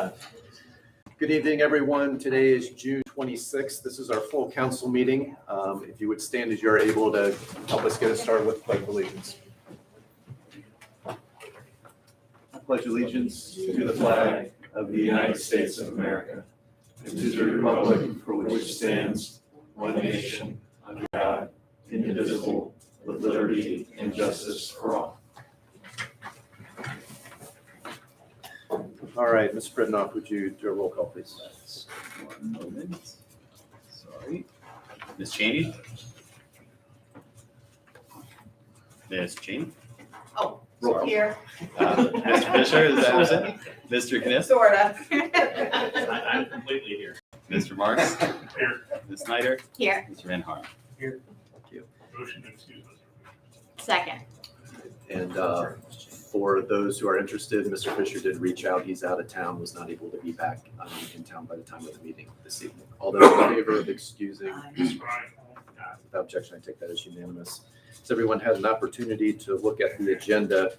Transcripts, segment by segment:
5. Good evening, everyone. Today is June 26th. This is our full council meeting. If you would stand as you're able to help us get us started with the Pledge of Allegiance. I pledge allegiance To the flag of the United States of America, and to the republic for which stands one nation, under God, indivisible, with liberty and justice for all. All right, Ms. Britnoff, would you do a roll call, please? 1 moment. Sorry. Ms. Cheney? Ms. Cheney? Oh, Roll call. here, Mr. Fisher, is that was it? Mr. Kniff? sorta. I'm completely here. Mr. Marks? Here. Ms. Snyder? Here, Mr. Van Harn? Thank you. Motion to excuse us. second. And for those who are interested, Mr. Fisher did reach out. He's out of town, was not able to be back in town by the time of the meeting this evening. All those in favor of excusing, without objection, I take that as unanimous. Has everyone had an opportunity to look at the agenda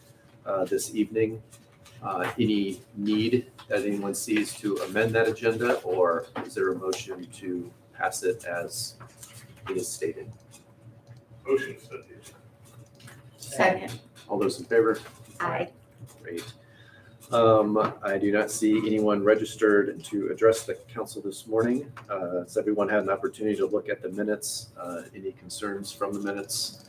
this evening? Any need that anyone sees to amend that agenda, or is there a motion to pass it as it is stated? Motion to set the agenda. Second. All those in favor? Aye. Great. I do not see anyone registered to address the council this morning. Has everyone had an opportunity to look at the minutes? Any concerns from the minutes?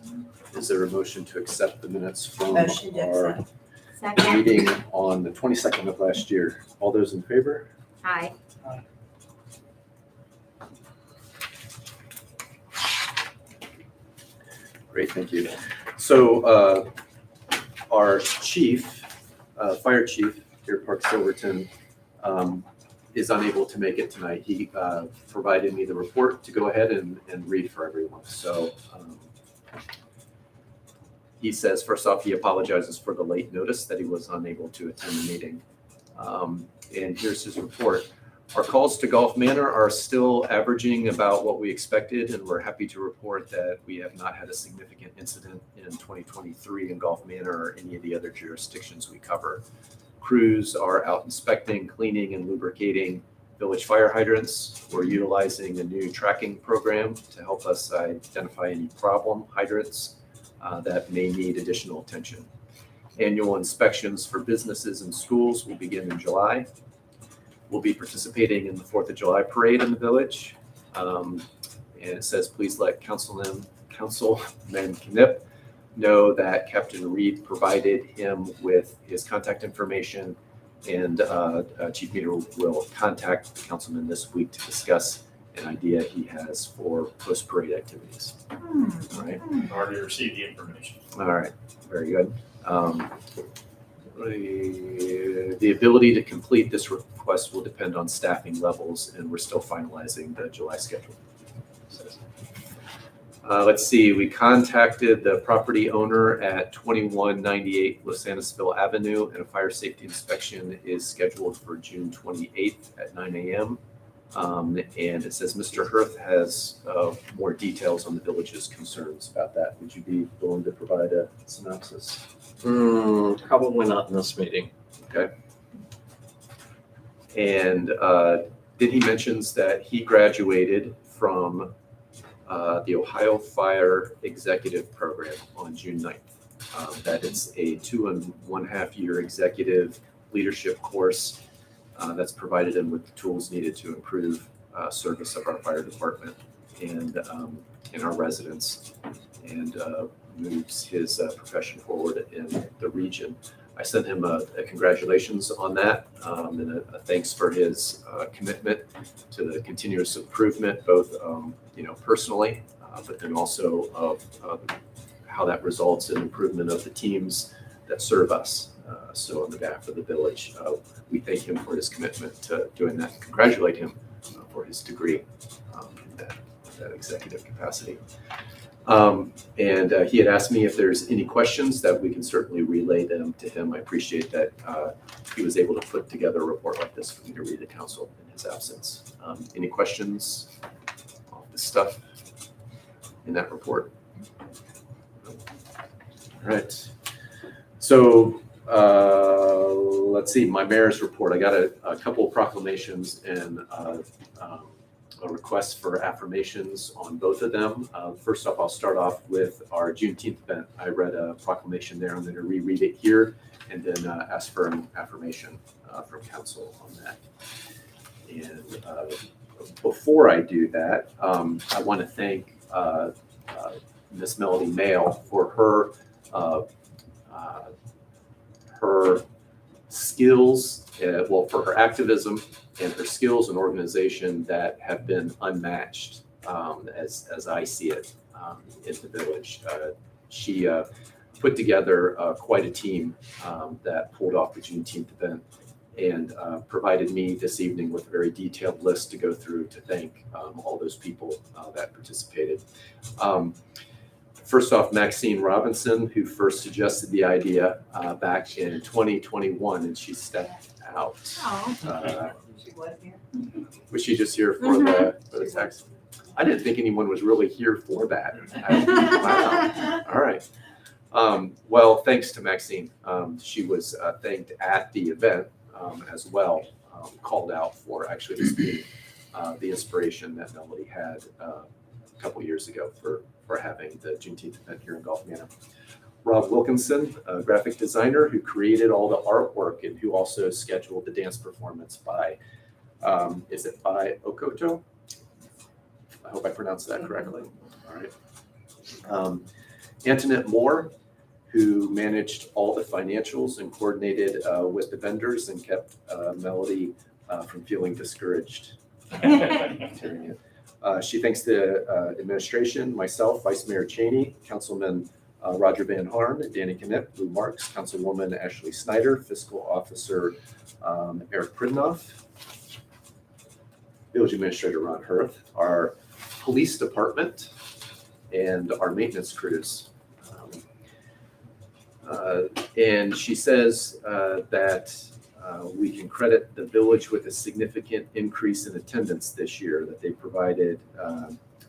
Is there a motion to accept the minutes from Motion to our accept. Second. meeting on the 22nd of last year? All those in favor? Aye. Great, thank you. So our chief, fire chief here at Park Silverton, is unable to make it tonight. He provided me the report to go ahead and read for everyone. So he says, first off, he apologizes for the late notice that he was unable to attend the meeting. And here's his report. Our calls to Gulf Manor are still averaging about what we expected, and we're happy to report that we have not had a significant incident in 2023 in Gulf Manor or any of the other jurisdictions we cover. Crews are out inspecting, cleaning, and lubricating village fire hydrants. We're utilizing a new tracking program to help us identify any problem hydrants that may need additional attention. Annual inspections for businesses and schools will begin in July. We'll be participating in the 4th of July parade in the village. And it says, please let Councilman Knipp know that Captain Reed provided him with his contact information, and Chief Meter will contact the councilman this week to discuss an idea he has for post-parade activities. All right. Already received the information. All right, very good. The ability to complete this request will depend on staffing levels, and we're still finalizing the July schedule. Let's see, we contacted the property owner at 2198 Los Angeles Avenue, and a fire safety inspection is scheduled for June 28th at 9 a.m. And it says Mr. Hirth has more details on the village's concerns about that. Would you be willing to provide a synopsis? Probably not in this meeting. Okay. And then he mentions that he graduated from the Ohio Fire Executive Program on June 9th. That is a 2.5 year executive leadership course that's provided him with the tools needed to improve service of our fire department and our residents, and moves his profession forward in the region. I sent him a congratulations on that, and a thanks for his commitment to the continuous improvement, both personally, but then also of how that results in improvement of the teams that serve us. So on behalf of the village, we thank him for his commitment to doing that. Congratulate him for his degree in that executive capacity. And he had asked me if there's any questions that we can certainly relay them to him. I appreciate that he was able to put together a report like this for me to read to council in his absence. Any questions on this stuff in that report? All right. So Let's see, my mayor's report. I got a couple of proclamations and a request for affirmations on both of them. First off, I'll start off with our Juneteenth event. I read a proclamation there. I'm going to reread it here and then ask for an affirmation from council on that. And before I do that, I want to thank Miss Melody Mail for her skills, for her activism and her skills and organization that have been unmatched as I see it in the village. She put together quite a team that pulled off the Juneteenth event and provided me this evening with a very detailed list to go through to thank all those people that participated. First off, Maxine Robinson, who first suggested the idea back in 2021, and she stepped out. Was she just here for the text? I didn't think anyone was really here for that. Wow. All right. Well, thanks to Maxine. She was thanked at the event as well, called out for actually this being the inspiration that Melody had a couple years ago for having the Juneteenth event here in Gulf Manor. Rob Wilkinson, a graphic designer who created all the artwork and who also scheduled the dance performance by, is it by Okoto? I hope I pronounced that correctly. All right. Antoinette Moore, who managed all the financials and coordinated with the vendors and kept Melody from feeling discouraged. She thanks the administration, myself, Vice Mayor Cheney, Councilman Roger Van Harn, Danny Knipp, Lou Marks, Councilwoman Ashley Snyder, Fiscal Officer Eric Pridnoff, Village Administrator Ron Hurth, our police department, and our maintenance crews. And she says that we can credit the village with a significant increase in attendance this year, that they provided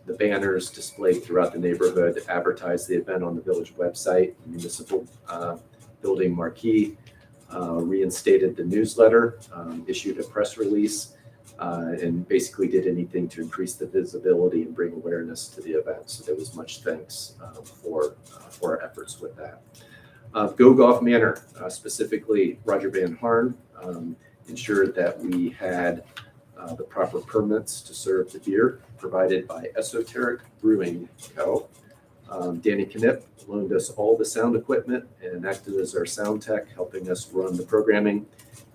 the banners displayed throughout the neighborhood, advertised the event on the village website, municipal building marquee, reinstated the newsletter, issued a press release, and basically did anything to increase the visibility and bring awareness to the event. So there was much thanks for our efforts with that. Go Golf Manor, specifically Roger Van Harn, ensured that we had the proper permits to serve the beer provided by Esoteric Brewing Co. Danny Knipp loaned us all the sound equipment and acted as our sound tech, helping us run the programming.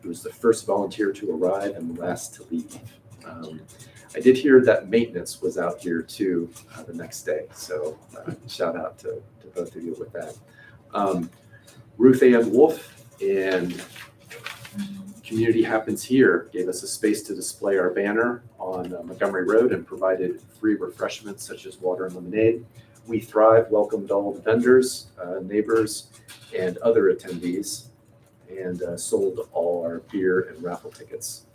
He was the first volunteer to arrive and the last to leave. I did hear that maintenance was out here too the next day, so shout out to both of you with that. Ruth Ann Wolf and Community Happens Here gave us a space to display our banner on Montgomery Road and provided free refreshments such as water and lemonade. We Thrive welcomed all the vendors, neighbors, and other attendees and sold all our beer and raffle tickets.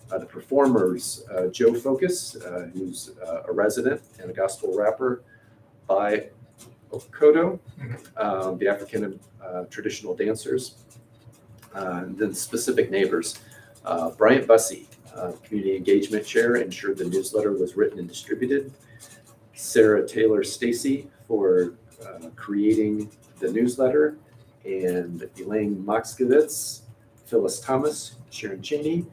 The performers, Joe Focus, who's a resident and a gospel rapper, by Okoto, the African traditional dancers, and then specific neighbors. Bryant Bussey, Community Engagement Chair, ensured the newsletter was written and distributed. Sarah Taylor Stacy for creating the newsletter, and Elaine Moxkowitz, Phyllis Thomas, Sharon Cheney,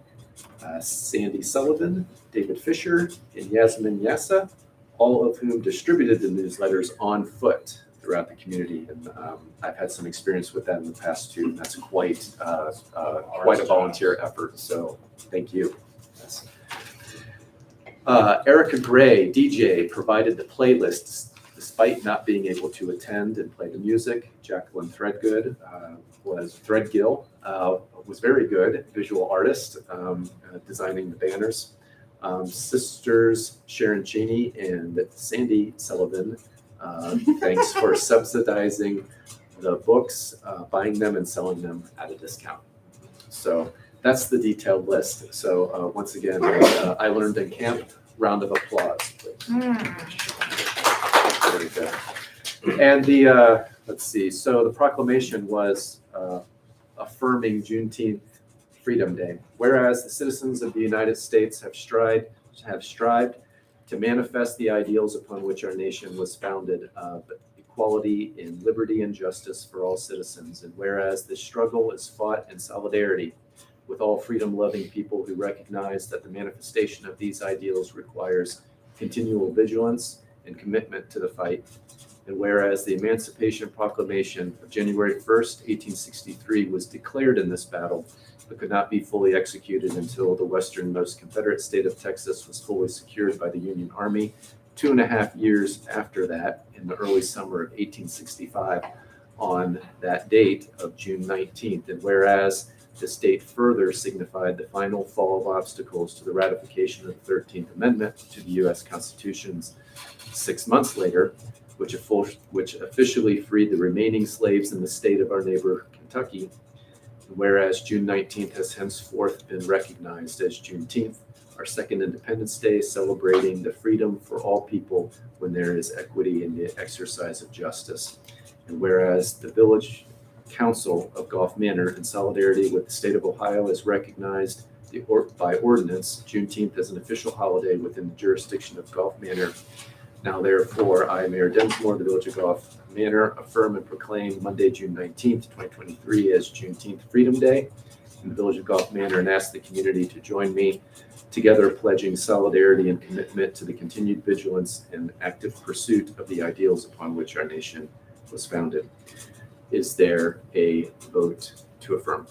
Sandy Sullivan, David Fisher, and Yasmin Yassa, all of whom distributed the newsletters on foot throughout the community. And I've had some experience with that in the past too. And that's quite a volunteer effort. So thank you. Yes. Erica Gray, DJ, provided the playlists despite not being able to attend and play the music. Jacqueline Threadgill was very good visual artist, designing the banners. Sisters Sharon Cheney and Sandy Sullivan, thanks for subsidizing the books, buying them and selling them at a discount. So that's the detailed list. So once again, I learned in camp, round of applause, please. Very good. And the, let's see, so the proclamation was affirming Juneteenth Freedom Day. Whereas the citizens of the United States have strived to manifest the ideals upon which our nation was founded of equality in liberty and justice for all citizens. And whereas this struggle is fought in solidarity with all freedom-loving people who recognize that the manifestation of these ideals requires continual vigilance and commitment to the fight. And whereas the Emancipation Proclamation of January 1st, 1863 was declared in this battle, but could not be fully executed until the westernmost Confederate state of Texas was fully secured by the Union Army 2.5 years after that, in the early summer of 1865, on that date of June 19th. And whereas the state further signified the final fall of obstacles to the ratification of the 13th Amendment to the U.S. Constitution 6 months later, which officially freed the remaining slaves in the state of our neighbor Kentucky. Whereas June 19th has henceforth been recognized as Juneteenth, our second Independence Day, celebrating the freedom for all people when there is equity in the exercise of justice. And whereas the Village Council of Gulf Manor, in solidarity with the state of Ohio, has recognized by ordinance Juneteenth as an official holiday within the jurisdiction of Gulf Manor. Now, therefore, I, Mayor Densmore, the Village of Gulf Manor, affirm and proclaim Monday, June 19th, 2023 as Juneteenth Freedom Day in the Village of Gulf Manor, and ask the community to join me together pledging solidarity and commitment to the continued vigilance and active pursuit of the ideals upon which our nation was founded. Is there a vote to affirm?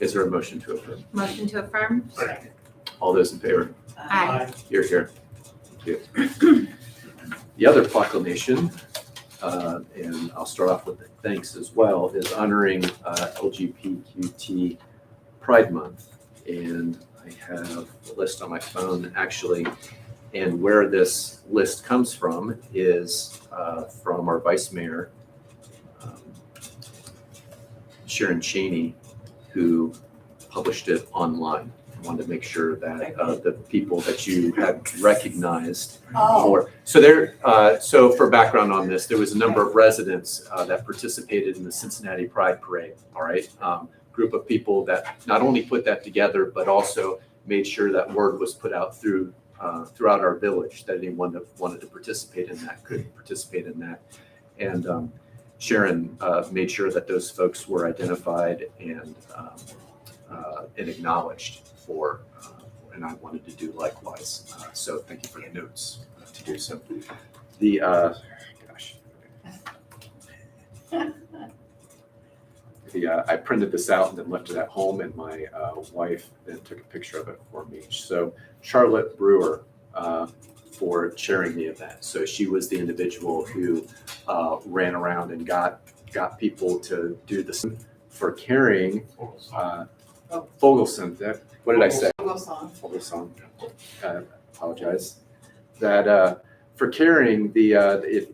Is there a motion to affirm? Motion to affirm? All those in favor? Aye. You're here. Thank you. The other proclamation, and I'll start off with the thanks as well, is honoring LGBTQT Pride Month. And I have a list on my phone actually, and where this list comes from is from our Vice Mayor, Sharon Cheney, who published it online. I wanted to make sure that the people that you had recognized for. So for background on this, there was a number of residents that participated in the Cincinnati Pride Parade. All right, group of people that not only put that together, but also made sure that word was put out throughout our village that anyone that wanted to participate in that could participate in that. And Sharon made sure that those folks were identified and acknowledged for, and I wanted to do likewise. So thank you for the notes to do so. The I printed this out and then left it at home, and my wife then took a picture of it for me. So Charlotte Brewer for chairing the event. So she was the individual who ran around and got people to do this for carrying Fogelson. What did I say? Fogelson. Apologize. That for carrying the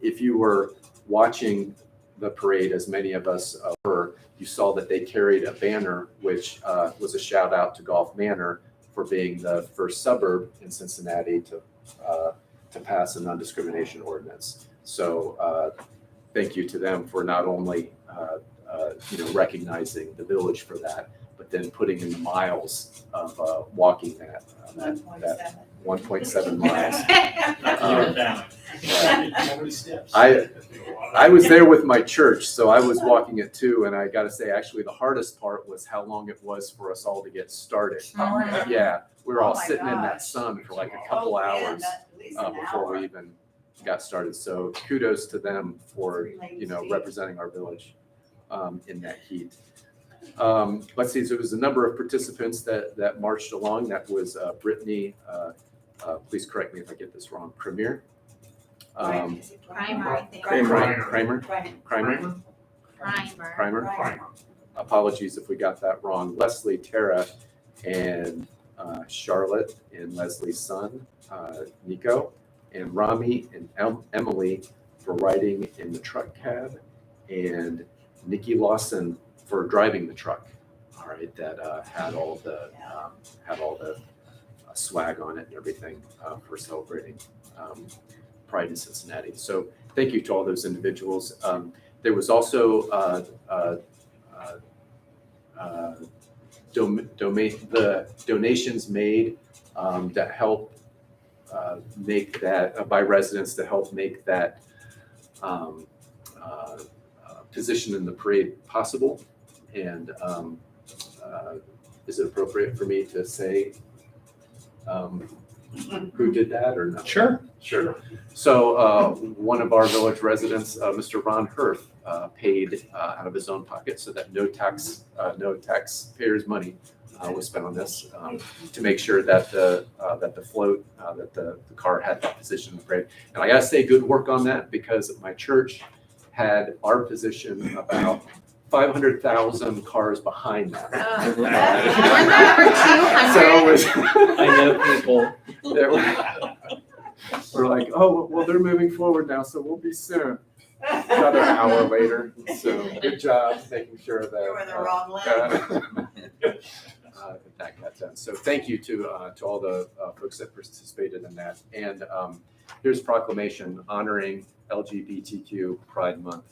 if you were watching the parade, as many of us were, you saw that they carried a banner which was a shout out to Gulf Manor for being the first suburb in Cincinnati to pass a non-discrimination ordinance. So thank you to them for not only recognizing the village for that, but then putting in the miles of walking that 1.7 miles. How many steps? I was there with my church, so I was walking it too, and I got to say, actually, the hardest part was how long it was for us all to get started. Yeah, we were all sitting in that sun for like a couple hours before we even got started. So kudos to them for representing our village in that heat. Let's see. So there was a number of participants that marched along. That was Brittany. Please correct me if I get this wrong. Kramer. Primer, I think. Primer. Apologies if we got that wrong. Leslie, Tara, and Charlotte, and Leslie's son, Nico, and Rami and Emily for riding in the truck cab, and Nikki Lawson for driving the truck. All right, that had all the swag on it and everything for celebrating Pride in Cincinnati. So thank you to all those individuals. There was also the donations made that help make that by residents to help make that position in the parade possible. And is it appropriate for me to say who did that or not? Sure. Sure. So one of our village residents, Mr. Ron Hirth, paid out of his own pocket so that no taxpayers' money was spent on this to make sure that the float, that the car had that position in the parade. And I gotta say, good work on that, because my church had our position about 500,000 cars behind that. Weren't there over 200? So it was, I know people. we're like, oh, well, they're moving forward now, so we'll be soon. Another hour later. So good job making sure that You were in the wrong lane. that got done. So thank you to all the folks that participated in that. And here's a proclamation honoring LGBTQ Pride Month.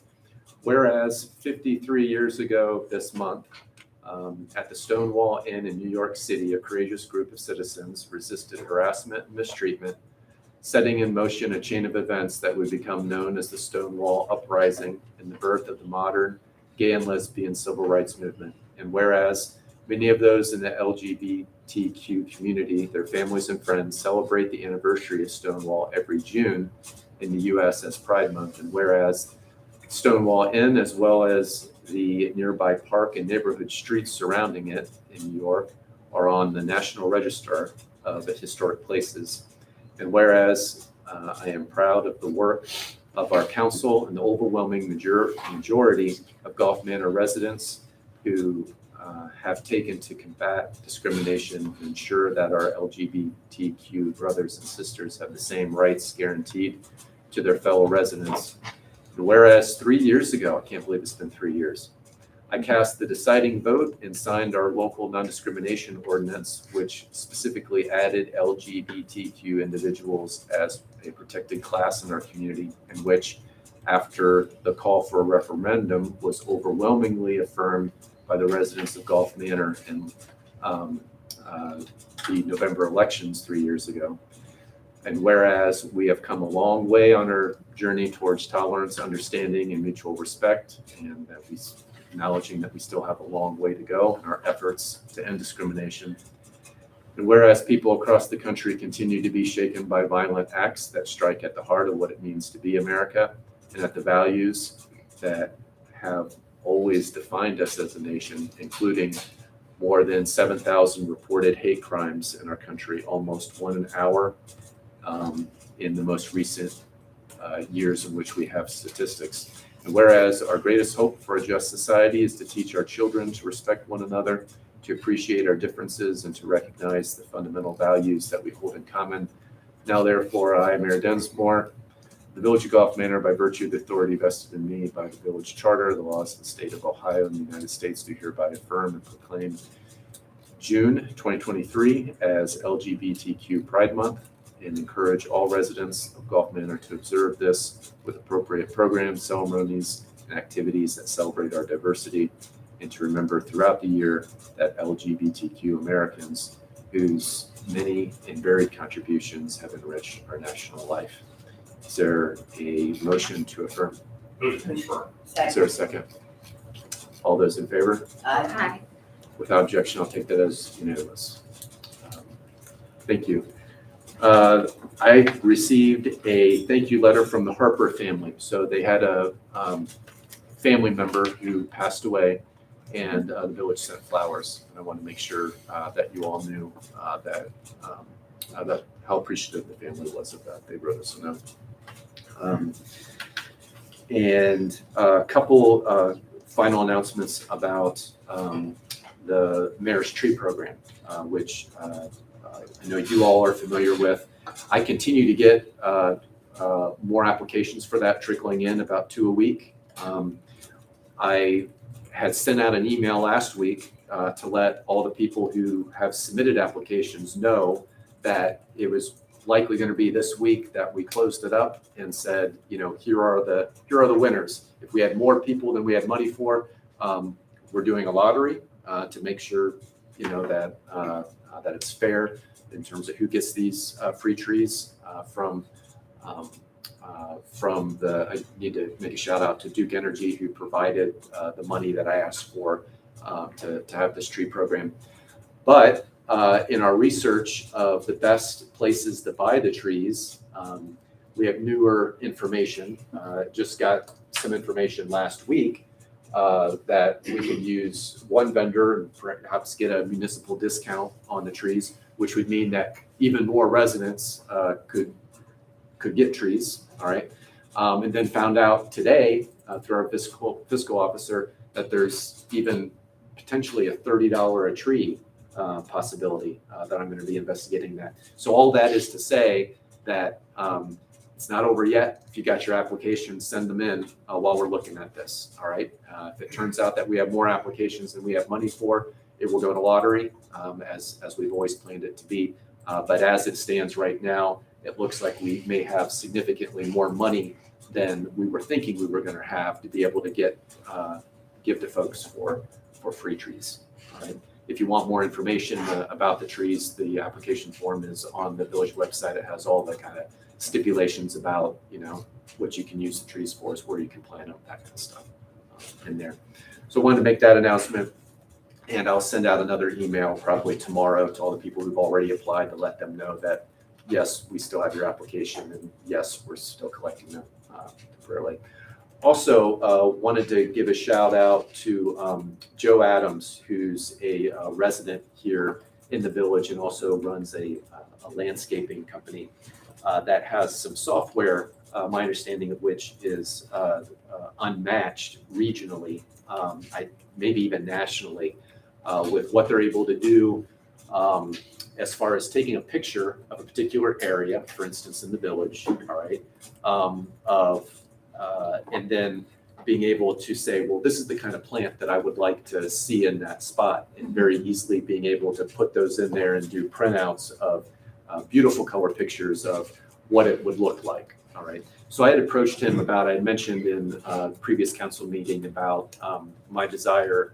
Whereas 53 years ago this month, at the Stonewall Inn in New York City, a courageous group of citizens resisted harassment and mistreatment, setting in motion a chain of events that would become known as the Stonewall Uprising and the birth of the modern gay and lesbian civil rights movement. And whereas many of those in the LGBTQ community, their families and friends, celebrate the anniversary of Stonewall every June in the U.S. as Pride Month, and whereas Stonewall Inn, as well as the nearby park and neighborhood streets surrounding it in New York, are on the National Register of Historic Places. And whereas I am proud of the work of our council and the overwhelming majority of Gulf Manor residents who have taken to combat discrimination and ensure that our LGBTQ brothers and sisters have the same rights guaranteed to their fellow residents. And whereas 3 years ago, I can't believe it's been 3 years, I cast the deciding vote and signed our local non-discrimination ordinance, which specifically added LGBTQ individuals as a protected class in our community, and which, after the call for a referendum, was overwhelmingly affirmed by the residents of Gulf Manor in the November elections 3 years ago. And whereas we have come a long way on our journey towards tolerance, understanding, and mutual respect, and that we acknowledging that we still have a long way to go in our efforts to end discrimination. And whereas people across the country continue to be shaken by violent acts that strike at the heart of what it means to be America, and at the values that have always defined us as a nation, including more than 7,000 reported hate crimes in our country, almost 1 hour in the most recent years in which we have statistics. And whereas our greatest hope for a just society is to teach our children to respect one another, to appreciate our differences, and to recognize the fundamental values that we hold in common. Now, therefore, I, Mayor Densmore, the Village of Gulf Manor, by virtue of the authority vested in me by the village charter, the laws of the state of Ohio and the United States, do hereby affirm and proclaim June 2023 as LGBTQ Pride Month, and encourage all residents of Gulf Manor to observe this with appropriate programs, ceremonies, and activities that celebrate our diversity, and to remember throughout the year that LGBTQ Americans, whose many and varied contributions have enriched our national life. Is there a motion to affirm? Is there a second? All those in favor? Hi. Without objection, I'll take that as unanimous. Thank you. I received a thank you letter from the Harper family. So they had a family member who passed away, and the village sent flowers. And I want to make sure that you all knew that how appreciative the family was of that. They wrote us a note. And a couple final announcements about the Mayor's Tree Program, which I know you all are familiar with. I continue to get more applications for that trickling in, about 2 a week. I had sent out an email last week to let all the people who have submitted applications know that it was likely going to be this week that we closed it up and said, you know, here are the winners. If we had more people than we had money for, we're doing a lottery. to make sure, that that it's fair in terms of who gets these free trees from the. I need to make a shout out to Duke Energy, who provided the money that I asked for to have this tree program. But in our research of the best places to buy the trees, we have newer information. Just got some information last week that we could use one vendor and perhaps get a municipal discount on the trees, which would mean that even more residents could get trees. All right, and then found out today through our fiscal officer that there's even potentially a $30 a tree possibility that I'm going to be investigating that. So all that is to say that it's not over yet. If you got your applications, send them in while we're looking at this. All right. If it turns out that we have more applications than we have money for, it will go to lottery, as we've always planned it to be. But as it stands right now, it looks like we may have significantly more money than we were thinking we were going to have to be able to give to folks for free trees. All right. If you want more information about the trees, the application form is on the village website. It has all the kind of stipulations about, what you can use the trees for, where you can plant them, that kind of stuff in there. So I wanted to make that announcement, and I'll send out another email probably tomorrow to all the people who've already applied to let them know that, yes, we still have your application, and yes, we're still collecting them temporarily. Also, wanted to give a shout out to Joe Adams, who's a resident here in the village and also runs a landscaping company that has some software, my understanding of which is unmatched regionally, maybe even nationally, with what they're able to do as far as taking a picture of a particular area, for instance, in the village, all right, and then being able to say, well, this is the kind of plant that I would like to see in that spot, and very easily being able to put those in there and do printouts of beautiful color pictures of what it would look like. All right. So I had approached him about, I had mentioned in a previous council meeting about my desire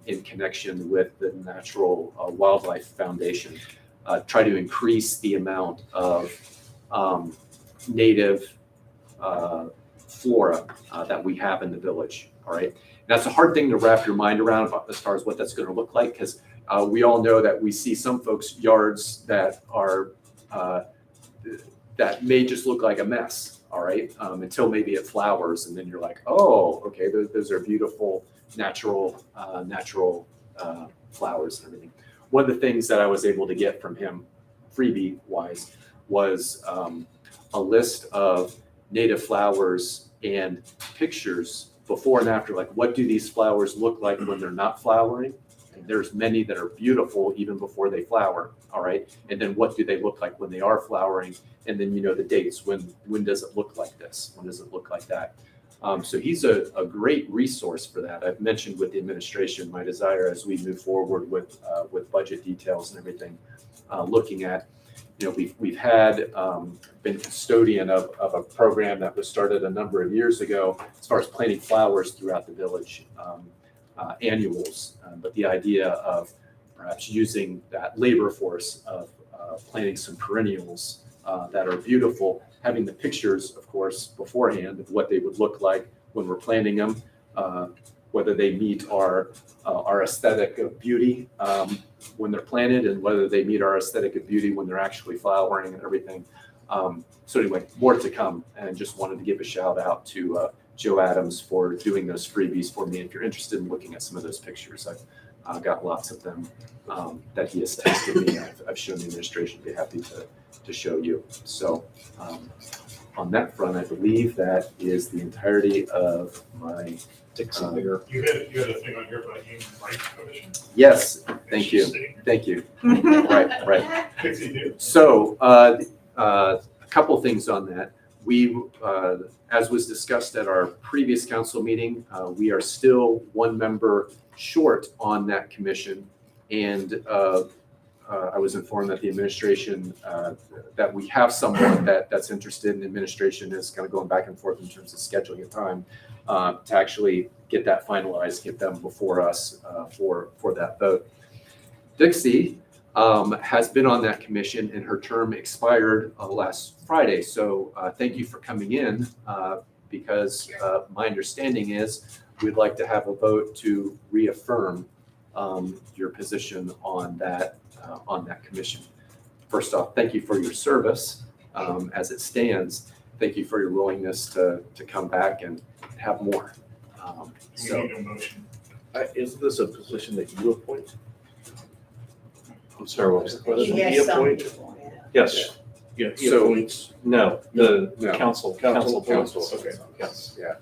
in connection with the Natural Wildlife Foundation, try to increase the amount of native flora that we have in the village. All right. That's a hard thing to wrap your mind around as far as what that's going to look like, because we all know that we see some folks' yards that are that may just look like a mess. All right, until maybe it flowers, and then you're like, oh, okay, those are beautiful natural flowers and everything. One of the things that I was able to get from him, freebie wise, was a list of native flowers and pictures before and after, like what do these flowers look like when they're not flowering? And there's many that are beautiful even before they flower, all right? And then what do they look like when they are flowering? And then, the dates, when does it look like this? When does it look like that? So he's a great resource for that. I've mentioned with the administration my desire as we move forward with budget details and everything, looking at, we've had been custodian of a program that was started a number of years ago as far as planting flowers throughout the village, annuals. But the idea of perhaps using that labor force of planting some perennials that are beautiful, having the pictures, of course, beforehand of what they would look like when we're planting them, whether they meet our aesthetic of beauty when they're planted, and whether they meet our aesthetic of beauty when they're actually flowering and everything. So anyway, more to come, and just wanted to give a shout out to Joe Adams for doing those freebies for me. If you're interested in looking at some of those pictures, I've got lots of them that he has texted me. I've shown the administration. Be happy to show you. So on that front, I believe that is the entirety of my. You had a thing on here about Human Rights Commission. Yes, thank you. Right. Pixie do. So a couple things on that. We, as was discussed at our previous council meeting, we are still one member short on that commission, and I was informed that the administration, that we have someone that's interested in administration is kind of going back and forth in terms of scheduling a time to actually get that finalized, get them before us for that vote. Dixie has been on that commission and her term expired last Friday. So thank you for coming in because my understanding is we'd like to have a vote to reaffirm your position on that commission. First off, thank you for your service as it stands. Thank you for your willingness to come back and have more. We need a motion. Isn't this a position that you appoint? I'm sorry, what was the question? Yes, some people, yeah. Yes. Yeah, he So- appoints. No, the No. council. Council, appoints. okay. Yes. Yeah,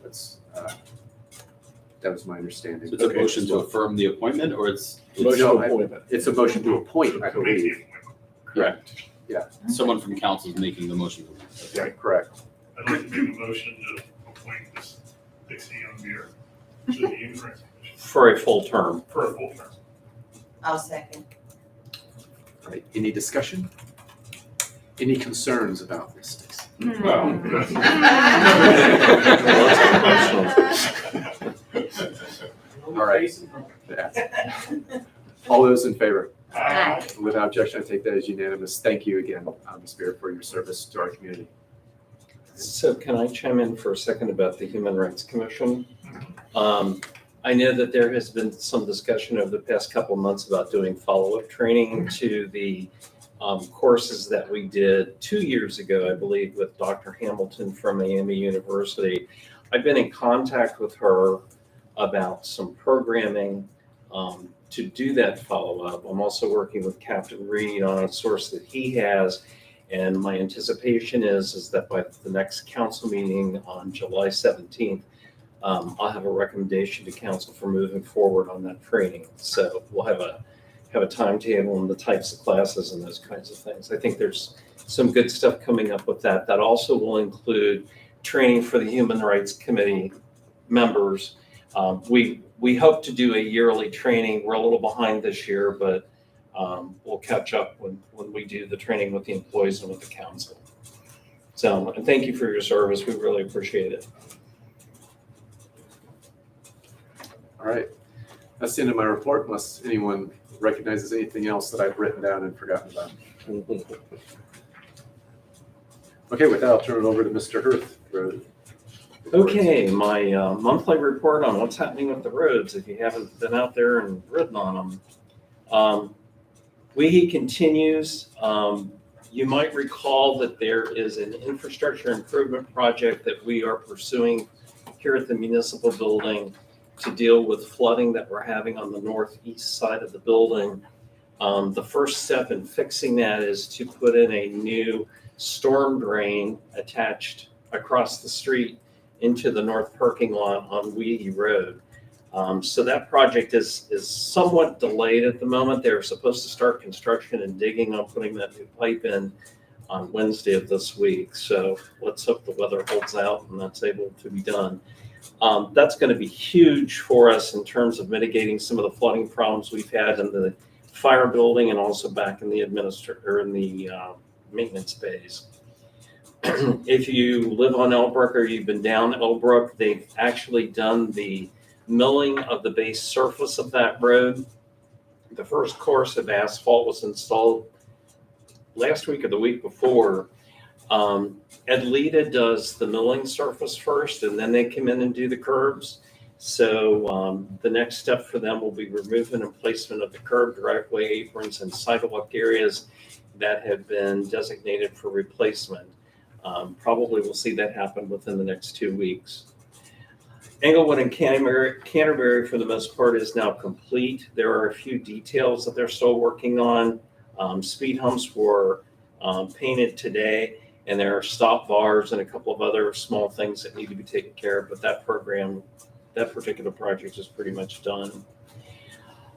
that was my understanding. It's a motion to affirm the appointment, or it's Motion No, to appointment. It's a motion to appoint, I Make the believe. appointment. correct? Yeah. Someone from council is making the motion. Yeah, correct. I'd like to make a motion to appoint this Dixie Young Beer to the Human Rights Commission For a full term. for a full term. I'll second. All right, any discussion? Any concerns about this, Dixie? Well, All right. Yeah. All those in favor? Aye. Without objection, I take that as unanimous. Thank you again, Ms. Beer, for your service to our community. So can I chime in for a second about the Human Rights Commission? I know that there has been some discussion over the past couple of months about doing follow-up training to the courses that we did 2 years ago, I believe, with Dr. Hamilton from Miami University. I've been in contact with her about some programming to do that follow-up. I'm also working with Captain Reed on a source that he has. And my anticipation is that by the next council meeting on July 17th, I'll have a recommendation to council for moving forward on that training. So we'll have a timetable and the types of classes and those kinds of things. I think there's some good stuff coming up with that. That also will include training for the Human Rights Committee members. We hope to do a yearly training. We're a little behind this year, but we'll catch up when we do the training with the employees and with the council. So, and thank you for your service. We really appreciate it. All right. That's the end of my report, unless anyone recognizes anything else that I've written down and forgotten about. Okay, with that, I'll turn it over to Mr. Hirth for Okay, my monthly report on what's happening with the roads, if you haven't been out there and ridden on them. WEHE continues. You might recall that there is an infrastructure improvement project that we are pursuing here at the municipal building to deal with flooding that we're having on the northeast side of the building. The first step in fixing that is to put in a new storm drain attached across the street into the north parking lot on WEHE Road. So that project is somewhat delayed at the moment. They're supposed to start construction and digging on putting that new pipe in on Wednesday of this week. So let's hope the weather holds out and that's able to be done. That's going to be huge for us in terms of mitigating some of the flooding problems we've had in the fire building and also back in the maintenance bays. If you live on Elbrook or you've been down Elbrook, they've actually done the milling of the base surface of that road. The first course of asphalt was installed last week or the week before. Adlita does the milling surface first, and then they come in and do the curbs. So the next step for them will be removing and placement of the curb, driveway aprons, and sidewalk areas that have been designated for replacement. Probably we'll see that happen within the next 2 weeks. Englewood and Canterbury, for the most part, is now complete. There are a few details that they're still working on. Speed humps were painted today, and there are stop bars and a couple of other small things that need to be taken care of, but that particular project is pretty much done.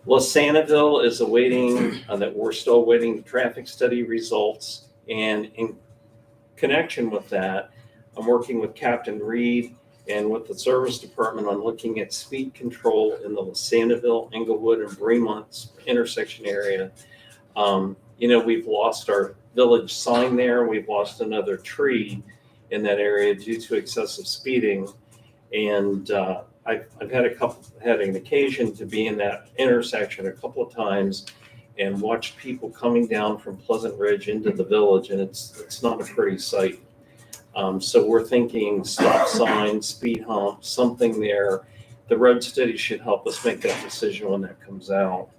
Saniville is awaiting, that we're still awaiting the traffic study results, and in connection with that, I'm working with Captain Reed and with the service department on looking at speed control in the Saniville, Englewood, and Bremont intersection area. we've lost our village sign there. We've lost another tree in that area due to excessive speeding. And I've had an occasion to be in that intersection a couple of times and watch people coming down from Pleasant Ridge into the village, and it's not a pretty sight. So we're thinking stop sign, speed hump, something there. The road study should help us make that decision when that comes out.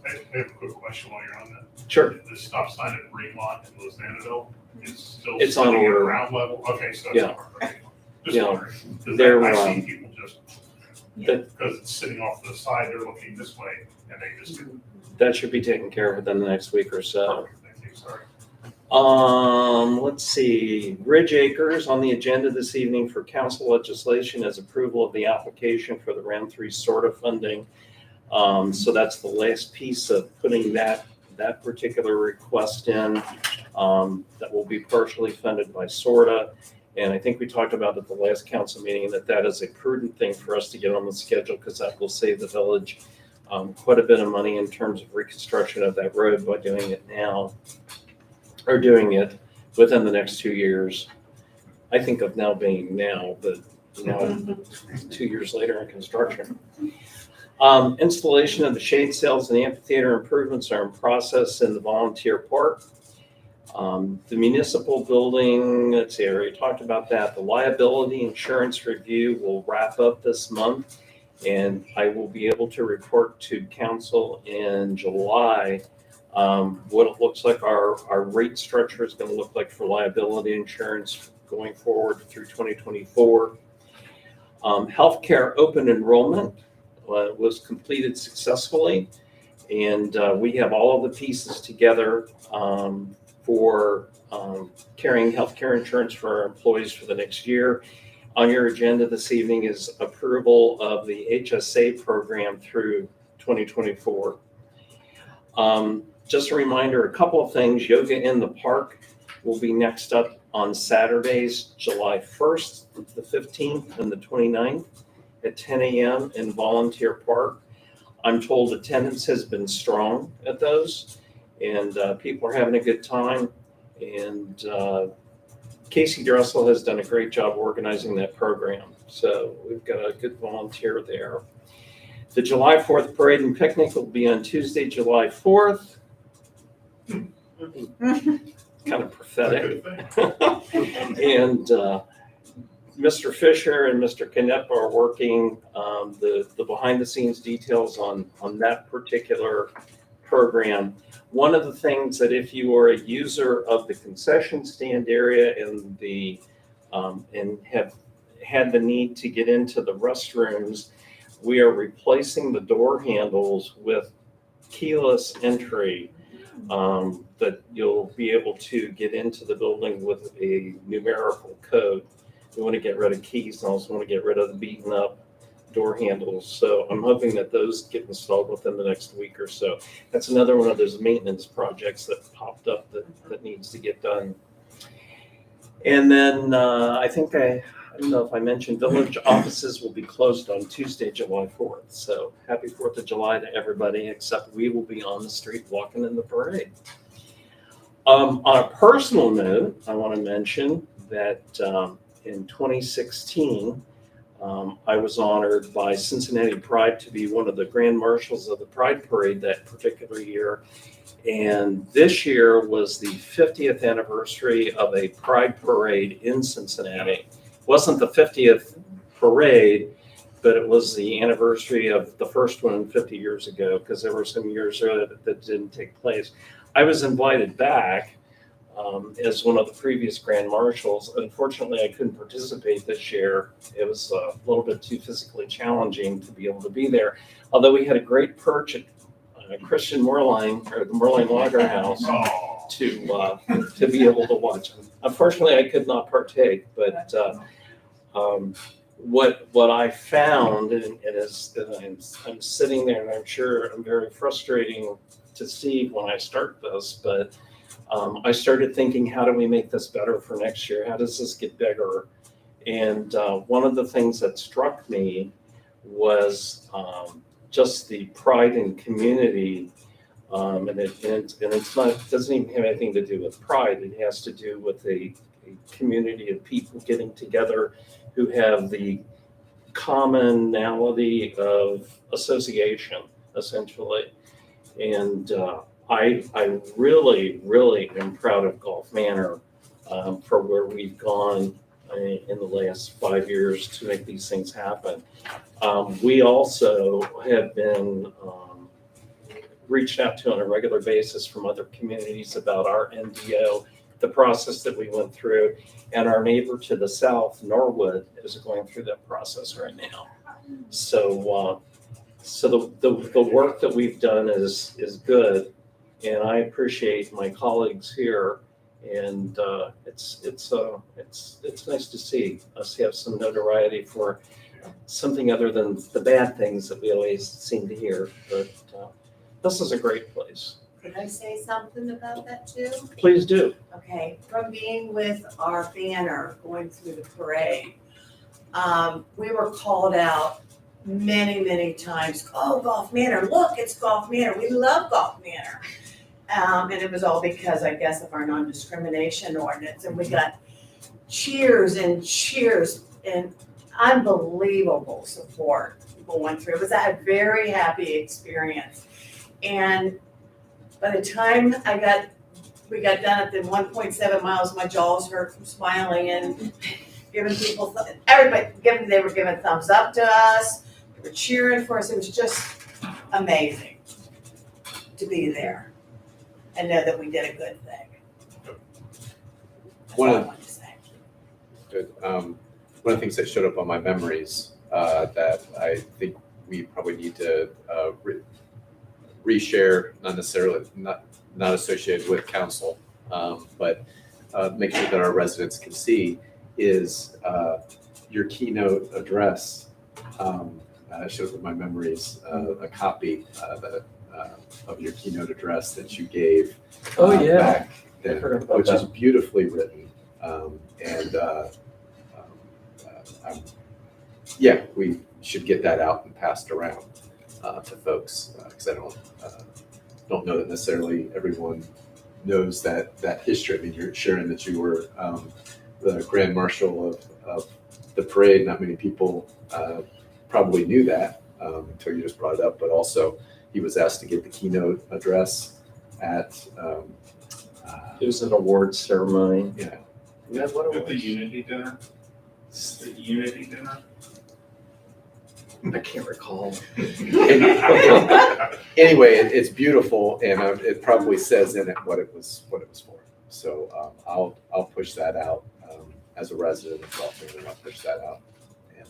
I have a quick question while you're on that. Sure. The stop sign at Greenlawn in Lozannaville is still It's on sitting at order. ground level? Okay, so Yeah. it's on order. Just Yeah. wondering, because They're, I see people just, Yeah. because it's sitting off to the side, they're looking this way, and they just, That should be taken care of within the next week or so. thank you, sorry. Let's see, Ridge Acres on the agenda this evening for council legislation as approval of the application for the Round 3 SORTA funding. So that's the last piece of putting that particular request in, that will be partially funded by SORTA. And I think we talked about at the last council meeting that is a prudent thing for us to get on the schedule because that will save the village quite a bit of money in terms of reconstruction of that road by doing it now, or doing it within the next 2 years. I think of now being now, but 2 years later in construction. Installation of the shade sails and amphitheater improvements are in process in the volunteer park. The municipal building, let's see, I already talked about that. The liability insurance review will wrap up this month, and I will be able to report to council in July what it looks like our rate structure is going to look like for liability insurance going forward through 2024. Healthcare open enrollment was completed successfully, and we have all of the pieces together for carrying healthcare insurance for our employees for the next year. On your agenda this evening is approval of the HSA program through 2024. Just a reminder, a couple of things. Yoga in the Park will be next up on Saturdays, July 1st, the 15th, and the 29th at 10 a.m. in Volunteer Park. I'm told attendance has been strong at those, and people are having a good time. And Casey Dressel has done a great job organizing that program. So we've got a good volunteer there. The July 4th Parade and Picnic will be on Tuesday, July 4th. Kind of prophetic. And Mr. Fisher and Mr. Canepa are working the behind the scenes details on that particular program. One of the things that if you are a user of the concession stand area and have had the need to get into the restrooms, we are replacing the door handles with keyless entry, that you'll be able to get into the building with a numerical code. We want to get rid of keys and also want to get rid of the beaten up door handles. So I'm hoping that those get installed within the next week or so. That's another one of those maintenance projects that popped up that needs to get done. And then I don't know if I mentioned village offices will be closed on Tuesday, July 4th. So happy 4th of July to everybody, except we will be on the street walking in the parade. On a personal note, I want to mention that in 2016, I was honored by Cincinnati Pride to be one of the grand marshals of the Pride Parade that particular year. And this year was the 50th anniversary of a Pride Parade in Cincinnati. It wasn't the 50th parade, but it was the anniversary of the first one 50 years ago, because there were some years earlier that didn't take place. I was invited back as one of the previous grand marshals. Unfortunately, I couldn't participate this year. It was a little bit too physically challenging to be able to be there. Although we had a great perch at Christian Moerlein, or the Moerlein Lager House, to be able to watch. Unfortunately, I could not partake, but what I found, and I'm sitting there, and I'm sure I'm very frustrating to Steve when I start this, but I started thinking, how do we make this better for next year? How does this get bigger? And one of the things that struck me was just the pride and community And it's not, it doesn't even have anything to do with pride. It has to do with a community of people getting together who have the commonality of association, essentially. And I really, really am proud of Golf Manor for where we've gone in the last 5 years to make these things happen. We also have been reached out to on a regular basis from other communities about our NDO, the process that we went through, and our neighbor to the south, Norwood, is going through that process right now. So, the work that we've done is good, and I appreciate my colleagues here, and it's nice to see us have some notoriety for something other than the bad things that we always seem to hear. But this is a great place. Could I say something about that too? Please do. Okay, from being with our banner going through the parade, we were called out many, many times. Oh, Golf Manor, look, it's Golf Manor. We love Golf Manor. And it was all because, I guess, of our non-discrimination ordinance. And we got cheers and unbelievable support going through. It was a very happy experience. And by the time we got done at the 1.7 miles, my jaws hurt from smiling and giving people, they were giving thumbs up to us. They were cheering for us. It was just amazing to be there and know that we did a good thing. That's all I wanted to say. Good. One of the things that showed up on my memories that I think we probably need to reshare, not necessarily not associated with council, but make sure that our residents can see is your keynote address. Showed up in my memories a copy of your keynote address that you gave back then, which is beautifully written, yeah, we should get that out and passed around to folks because I don't know that necessarily everyone knows that history. I mean, you're sharing that you were the Grand Marshal of the parade. Not many people probably knew that until you just brought it up, but also he was asked to give the keynote address at It was an awards ceremony. yeah. Yeah, what At the Unity dinner? The Unity dinner? I can't recall. Anyway, it's beautiful, and it probably says in it what it was for. So I'll push that out as a resident of Gulfport, and I'll push that out, and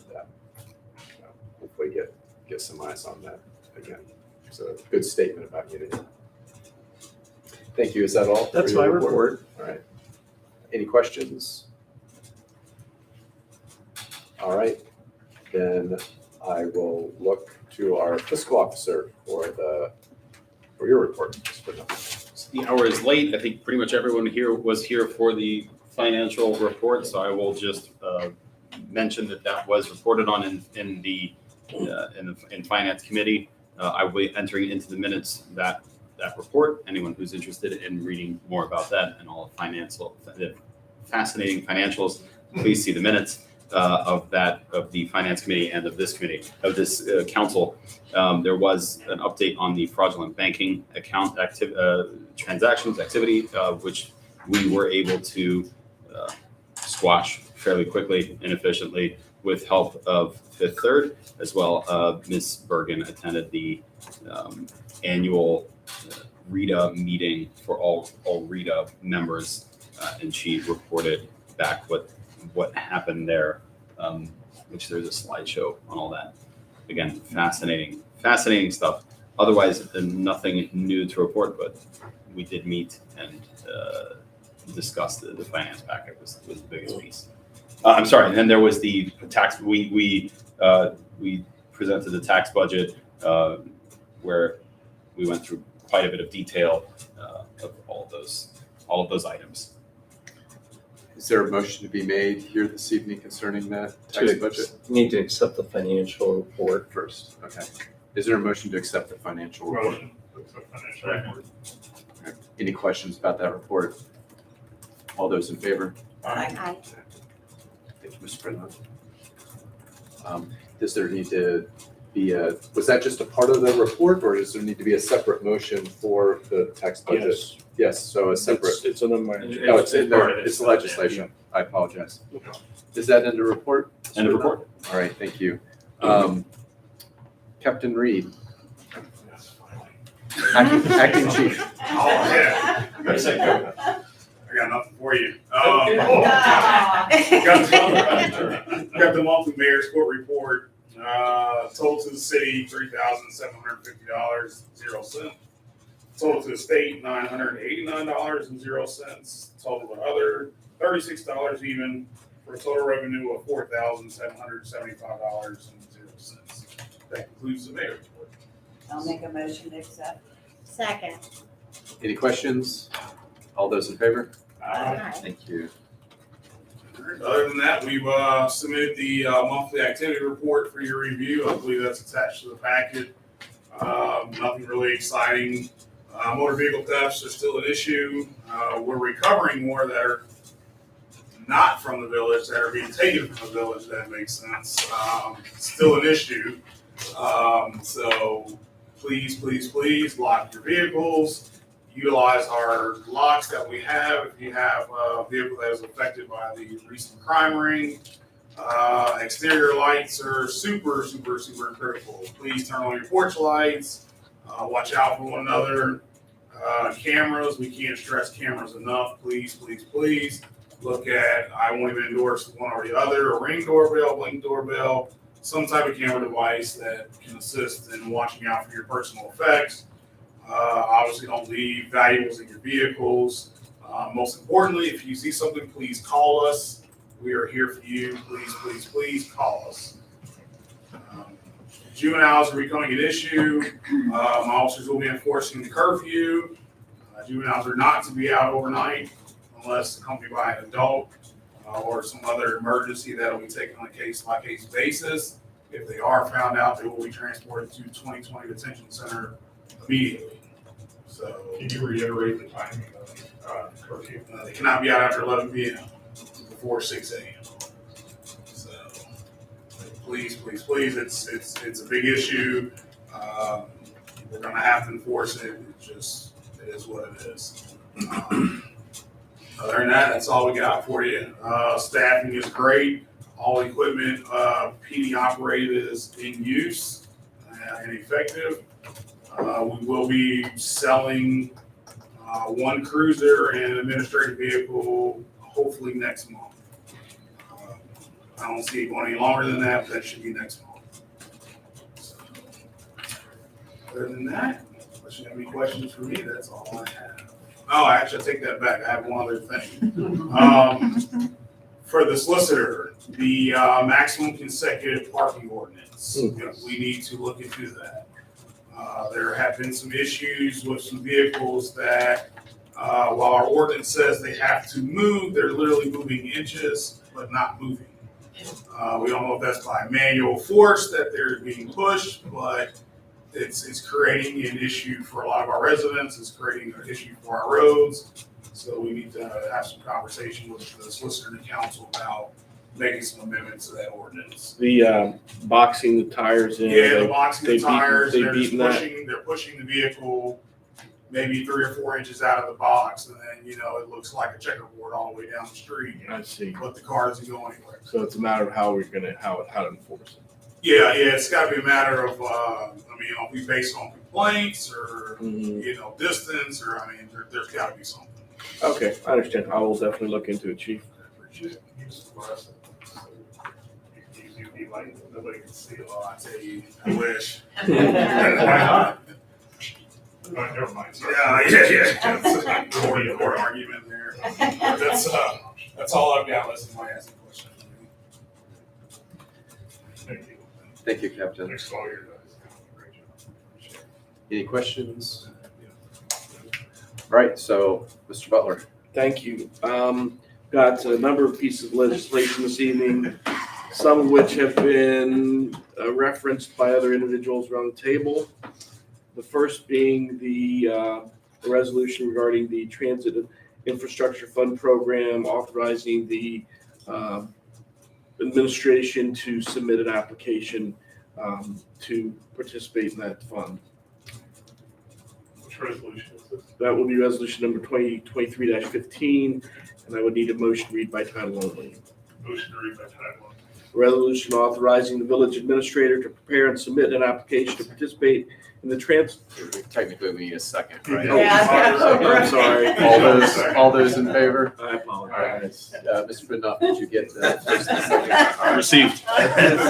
hopefully get some eyes on that again. So good statement about unity. Thank you. Is that all? That's for my your report. All right. Any questions? All right, then I will look to our fiscal officer for your report. The hour is late. I think pretty much everyone here was here for the financial report, so I will just mention that was reported on in Finance Committee. I will be entering into the minutes that report. Anyone who's interested in reading more about that and all the fascinating financials, please see the minutes of the Finance Committee and of this committee, of this council. There was an update on the fraudulent banking account transactions activity, which we were able to squash fairly quickly and efficiently with help of Fifth Third, as well. Ms. Bergen attended the annual RITA meeting for all RITA members, and she reported back what happened there, which there's a slideshow on all that. Again, fascinating stuff. Otherwise, nothing new to report, but we did meet and discuss the finance packet was the biggest piece. I'm sorry, and then there was the tax. We presented the tax budget where we went through quite a bit of detail of all of those items. Is there a motion to be made here this evening concerning that tax budget? You need to accept the financial report. First, okay. Is there a motion to accept the financial report? Motion. the financial report. Any questions about that report? All those in favor? Aye. Thank you, Mr. President. Does there need to be was that just a part of the report, or does there need to be a separate motion for the tax budget? Yes, Yes, so a separate, it's an amendment. oh, it's in part there, of it's this. legislation. I apologize. Is that in the report? End of report. All right, thank you. Captain Reed, Yes, finally. acting chief. Oh, yeah. I got nothing for you. Got the monthly mayor's court report. Total to the city, $3,750.00. Total to the state, $989.00. Total to other, $36 even, for a total revenue of $4,775.00. That concludes the mayor's report. I'll make a motion to accept. Second. Any questions? All those in favor? Aye. Thank you. Other than that, we've submitted the monthly activity report for your review. I believe that's attached to the packet. Nothing really exciting. Motor vehicle thefts are still an issue. We're recovering more that are not from the village, that are being taken from the village. That makes sense. Still an issue. So please lock your vehicles. Utilize our locks that we have. If you have a vehicle that is affected by the recent crime ring, exterior lights are super critical. Please turn on your porch lights. Watch out for one another. Cameras, we can't stress cameras enough. Please look at, I won't even endorse one or the other, a ring doorbell, blink doorbell, some type of camera device that can assist in watching out for your personal effects. Obviously, don't leave valuables in your vehicles. Most importantly, if you see something, please call us. We are here for you. Please call us. Juveniles are becoming an issue. My officers will be enforcing the curfew. Juveniles are not to be out overnight unless accompanied by an adult or some other emergency that will be taken on a case-by-case basis. If they are found out, they will be transported to 2020 Detention Center immediately. So Can you reiterate the timing of curfew? They cannot be out after 11 p.m. before 6 a.m. So please, it's a big issue. We're gonna have to enforce it. It is what it is. Other than that, that's all we got for you. Staffing is great. All equipment PD operated is in use and effective. We will be selling one cruiser and an administrative vehicle hopefully next month. I don't see it going any longer than that, but that should be next month. So, other than that, unless you have any questions for me, that's all I have. Oh, actually, I take that back. I have one other thing. For the solicitor, the maximum consecutive parking ordinance, we need to look into that. There have been some issues with some vehicles that, while our ordinance says they have to move, they're literally moving inches, but not moving. We don't know if that's by manual force that they're being pushed, but it's creating an issue for a lot of our residents. It's creating an issue for our roads. So we need to have some conversation with the solicitor and the council about making some amendments to that ordinance. The boxing the tires in. Yeah, the boxing the tires, they they're just beaten that. they're pushing the vehicle maybe 3 or 4 inches out of the box, and then, it looks like a checkerboard all the way down the street, I see. but the car doesn't go anywhere. So it's a matter of how to enforce it. Yeah, it's gotta be a matter of, if we base it on complaints or, Mhm. distance, or, there's gotta be something. Okay, I understand. I will definitely look into it, Chief. You'd be like, nobody can see it. Oh, I tell you, I wish. Why not? Never mind. Yeah. Court argument there. That's all I've got. Unless somebody has any questions. Thank you. Thank you, Captain. Thanks for all your guys. Great job. Appreciate it. Any questions? All right, so Mr. Butler. Thank you. Got a number of pieces of legislation this evening, some of which have been referenced by other individuals around the table. The first being the resolution regarding the Transit Infrastructure Fund Program, authorizing the administration to submit an application to participate in that fund. Which resolution is this? That will be resolution number 2023-15, and I would need a motion to read by title only. Motion to read by title only. Resolution authorizing the village administrator to prepare and submit an application to participate in the Technically, we need a second, right? Yeah. I'm sorry. All those in favor? I All apologize. right, Mr. Benoit, did you get the first and second? Received.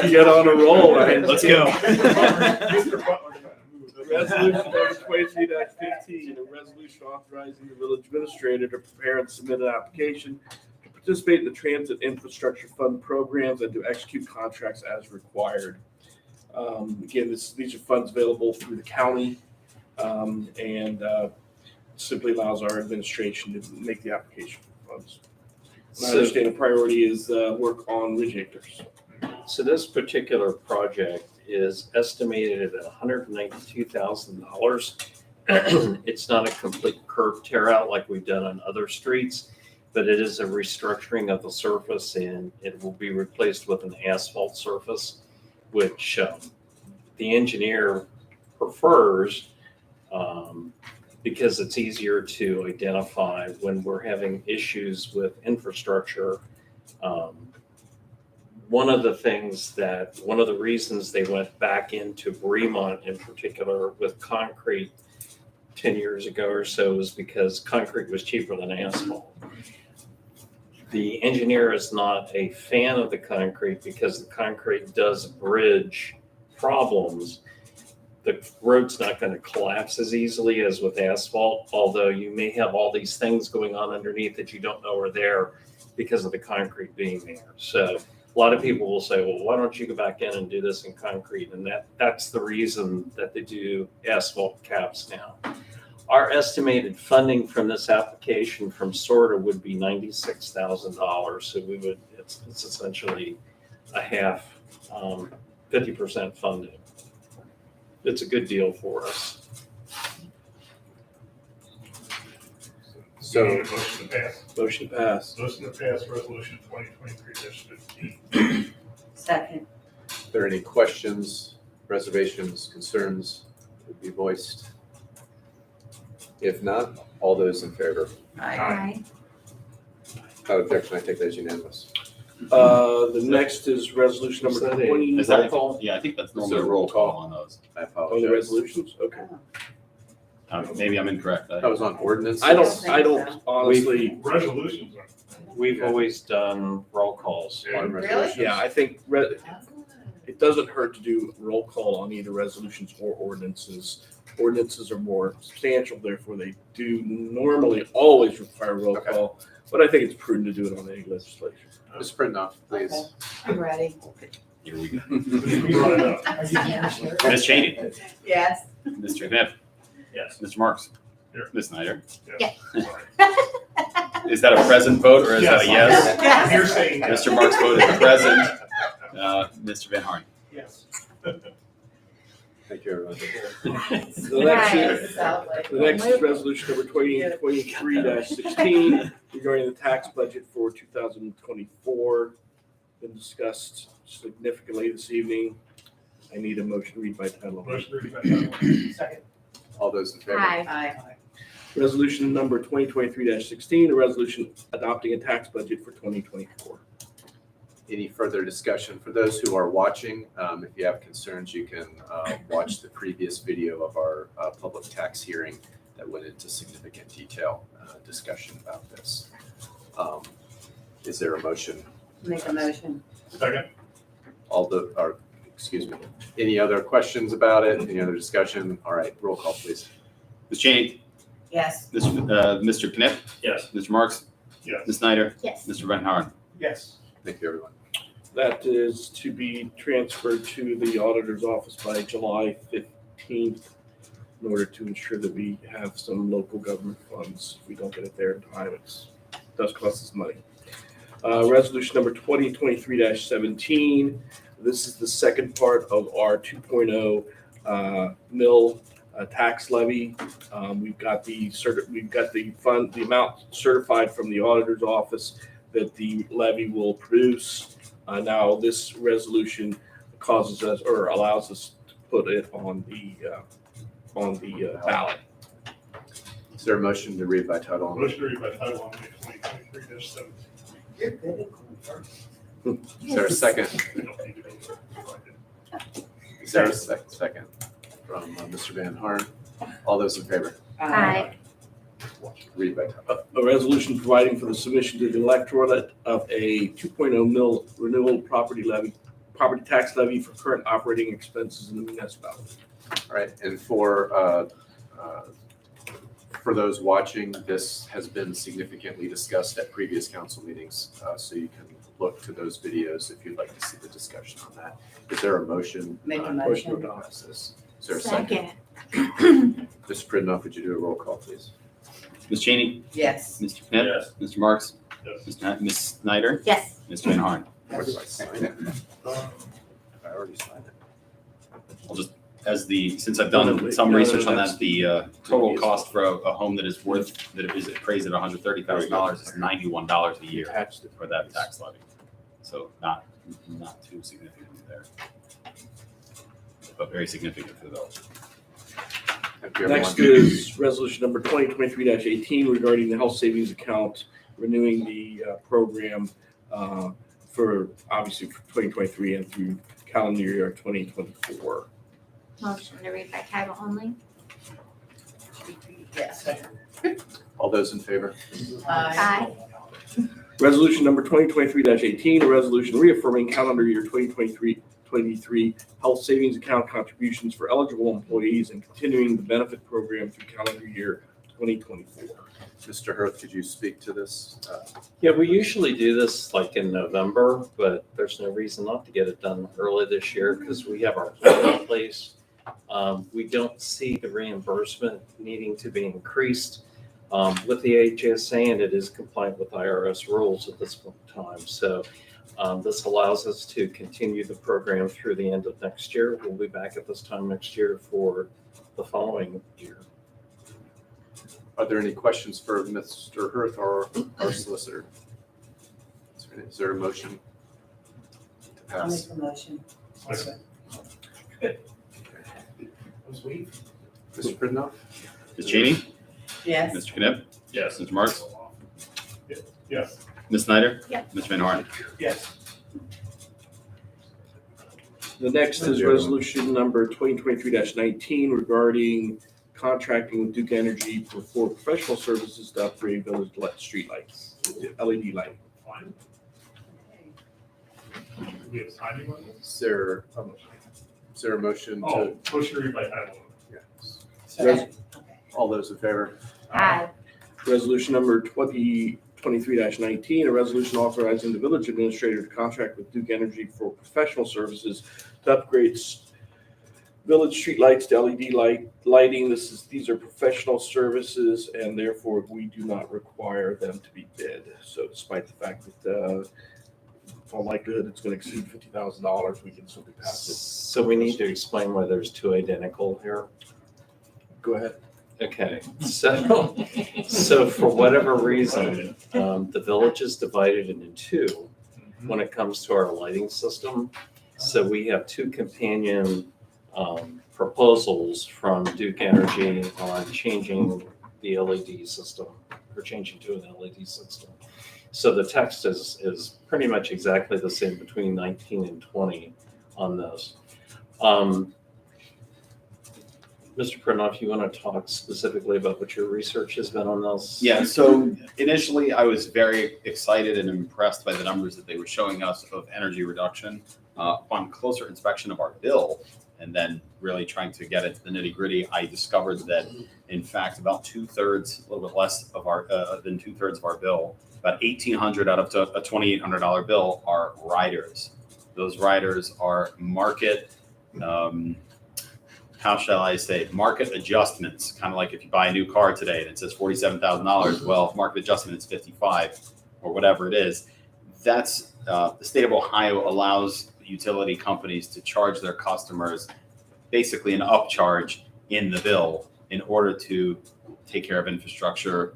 You got on a roll, right? Let's go. Mr. Butler got to move. Resolution number 23-15, a resolution authorizing the village administrator to prepare and submit an application to participate in the Transit Infrastructure Fund programs and to execute contracts as required. Again, these are funds available through the county, and simply allows our administration to make the application for funds. And I So- understand the priority is work on ridge acres. So this particular project is estimated at $192,000. It's not a complete curb tear out like we've done on other streets, but it is a restructuring of the surface, and it will be replaced with an asphalt surface, which the engineer prefers because it's easier to identify when we're having issues with infrastructure. One of the reasons they went back into Fremont in particular with concrete 10 years ago or so was because concrete was cheaper than asphalt. The engineer is not a fan of the concrete because the concrete does bridge problems. The road's not going to collapse as easily as with asphalt, although you may have all these things going on underneath that you don't know are there because of the concrete being there. So a lot of people will say, well, why don't you go back in and do this in concrete? And that's the reason that they do asphalt caps now. Our estimated funding from this application from SORTA would be $96,000. So it's essentially a half, 50% funding. It's a good deal for us. So, Motion to pass. Motion passed. Motion to pass resolution 2023-15. Second. are there any questions, reservations, concerns to be voiced? If not, all those in favor? Aye. Without objection, I take that as unanimous. The next is resolution number Is that a 20. Is that Roll call? Yeah, I think that's So normally a roll roll call call. on those. I Oh, the apologize. resolutions? Okay. Maybe I'm incorrect. That was on ordinance. I don't honestly, Resolutions are. We've always done roll calls. On Really? resolutions. yeah, I think it doesn't hurt to do roll call on either resolutions or ordinances. Ordinances are more substantial, therefore they do normally always require roll Okay. call, but I think it's prudent to do it on any legislation. Mr. Brittenhoff, please. I'm ready. Here we go. Who brought it up? Ms. Cheney, Yes. Mr. Knipp, Yes. Mr. Marks, Here. Ms. Snyder. Yeah. Sorry. Is that a present vote or is that a yes? Yes. You're saying yes. Mr. Marks voted present. Mr. Van Horn. Yes. Thank you, everyone. The next is, the next is resolution number 2023-16 regarding the tax budget for 2024. Been discussed significantly this evening. I need a motion to read by title only. Motion to read by title only. Second. All those in favor? Aye. Aye. Resolution number 2023-16, a resolution adopting a tax budget for 2024. Any further discussion? For those who are watching, if you have concerns, you can watch the previous video of our public tax hearing that went into significant detail discussion about this. Is there a motion? Make a motion. Second. Any other questions about it? Any other discussion? All right, roll call, please. Ms. Cheney, Yes. Mr. Knipp, Yes. Mr. Marks, Yes. Ms. Snyder, Yes. Mr. Van Horn. Yes. Thank you, everyone. That is to be transferred to the auditor's office by July 15th in order to ensure that we have some local government funds. If we don't get it there in time, it does cost us money. Resolution number 2023-17. This is the second part of our 2.0 mill tax levy. We've got the amount certified from the auditor's office that the levy will produce. Now, this resolution causes us or allows us to put it on the ballot. Is there a motion to read by title only? Motion to read by title only, 2023-17. You're good at going first. Is there a second? Is there a second from Mr. Van Harn? All those in favor? Aye. Read by title. A resolution providing for the submission to the electorate of a 2.0 mil renewal property tax levy for current operating expenses in the municipality. All right, and for those watching, this has been significantly discussed at previous council meetings, so you can look to those videos if you'd like to see the discussion on that. Is there a motion? Make a Motion motion. to adopt. Is there a second? Second. Mr. Pridnoff, would you do a roll call, please? Ms. Cheney, Yes. Mr. Knipp, Yes. Mr. Marks, Yes. Ms. Snyder, Yes. Mr. Van Horn. Where do I sign it? I already signed it. Since I've done some research on that, the total cost for a home that is appraised at $130,000 is $91 a year Attached it. for that tax levy. So not too significant there, but very significant for those. Thank you, everyone. Next is resolution number 2023-18 regarding the health savings account, renewing the program for 2023 and through calendar year 2024. Motion to read by title only. Yes. All those in favor? Aye. Resolution number 2023-18, a resolution reaffirming calendar year 2023 health savings account contributions for eligible employees and continuing the benefit program through calendar year 2024. Mr. Hirth, could you speak to this? Yeah, we usually do this like in November, but there's no reason not to get it done early this year because we have our plan in place. We don't see the reimbursement needing to be increased with the HSA, and it is compliant with IRS rules at this point in time. So this allows us to continue the program through the end of next year. We'll be back at this time next year for the following year. Are there any questions for Mr. Hirth or our solicitor? Is there a motion to I'll pass? make a motion. Mr. Pridnoff? Ms. Cheney, Yes. Mr. Knipp, Yes. Mr. Marks, Yes. Ms. Snyder, Yes. Mr. Van Horn. Yes. The next is resolution number 2023-19 regarding contracting with Duke Energy for professional services to upgrade village street lights, LED lighting. Fine. Do we have timing on this? Is there a motion Oh, to? motion to read by title only. Yes. Second. All those in favor? Aye. Resolution number 2023-19, a resolution authorizing the village administrator to contract with Duke Energy for professional services to upgrade village streetlights to LED lighting. These are professional services, and therefore we do not require them to be bid. So despite the fact that in all likelihood it's going to exceed $50,000, we can simply pass it. So we need to explain why there's two identical here. Go ahead. Okay, so for whatever reason, the village is divided into two when it comes to our lighting system. So we have two companion proposals from Duke Energy on changing the LED system or changing to an LED system. So the text is pretty much exactly the same between 19 and 20 on this. Mr. Pridnoff, you want to talk specifically about what your research has been on this? Yeah, so initially I was very excited and impressed by the numbers that they were showing us of energy reduction. Upon closer inspection of our bill and then really trying to get into the nitty gritty, I discovered that in fact about 2/3, a little bit less of our than 2/3 of our bill, about $1,800 out of a $2,800 bill are riders. Those riders are market, how shall I say, market adjustments, kind of like if you buy a new car today and it says $47,000, well, if market adjustment is 55 or whatever it is. That's the state of Ohio allows utility companies to charge their customers basically an upcharge in the bill in order to take care of infrastructure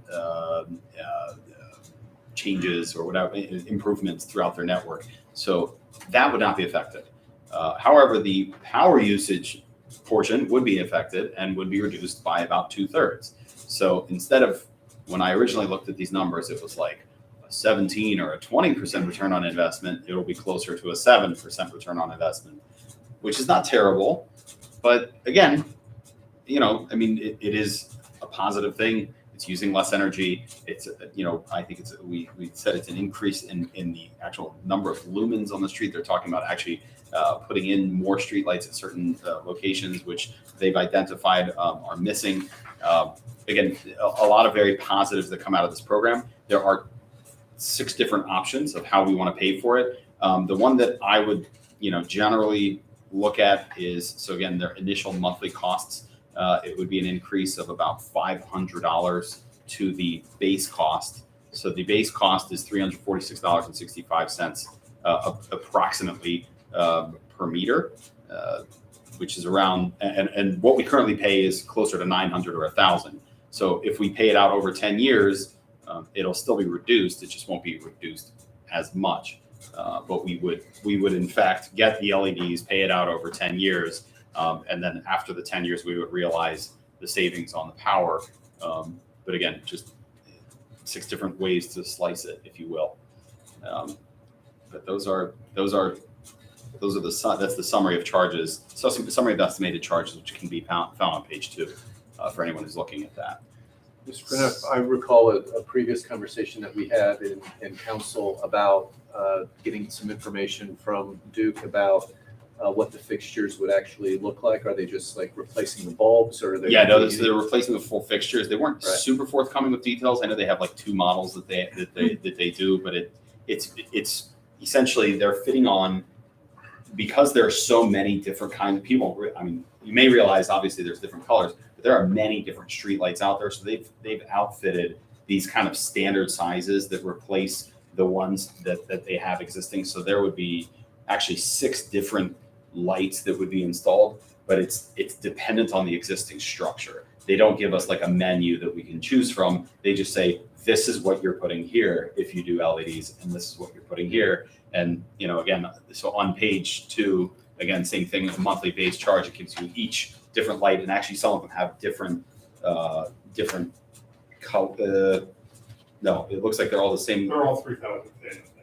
changes or whatever, improvements throughout their network. So that would not be affected. However, the power usage portion would be affected and would be reduced by about 2/3. So instead of, when I originally looked at these numbers, it was like a 17 or a 20% return on investment. It will be closer to a 7% return on investment, which is not terrible. But again, I mean, it is a positive thing. It's using less energy. It's, I think we said it's an increase in the actual number of lumens on the street. They're talking about actually putting in more streetlights at certain locations, which they've identified are missing. Again, a lot of very positives that come out of this program. There are 6 different options of how we want to pay for it. The one that I would, generally look at is, so again, their initial monthly costs. It would be an increase of about $500 to the base cost. So the base cost is $346.65 approximately per meter, which is around, and what we currently pay is closer to $900 or $1,000. So if we pay it out over 10 years, it'll still be reduced. It just won't be reduced as much. But we would in fact get the LEDs, pay it out over 10 years. And then after the 10 years, we would realize the savings on the power. But again, just 6 different ways to slice it, if you will. But that's the summary of charges. So summary of estimated charges, which can be found on page 2 for anyone who's looking at that. Mr. Pranav, I recall a previous conversation that we had in council about getting some information from Duke about what the fixtures would actually look like. Are they just like replacing the bulbs, or are they? Yeah, no, they're replacing the full fixtures. They weren't Right. super forthcoming with details. I know they have like 2 models that they do, but it's essentially they're fitting on, because there are so many different kinds of people. I mean, you may realize obviously there's different colors, but there are many different streetlights out there. So they've outfitted these kind of standard sizes that replace the ones that they have existing. So there would be actually 6 different lights that would be installed, but it's dependent on the existing structure. They don't give us like a menu that we can choose from. They just say, this is what you're putting here if you do LEDs, and this is what you're putting here. And again, so on page 2, again, same thing, a monthly base charge. It gives you each different light, and actually some of them have different color. No, it looks like they're all the same. They're all 3,000.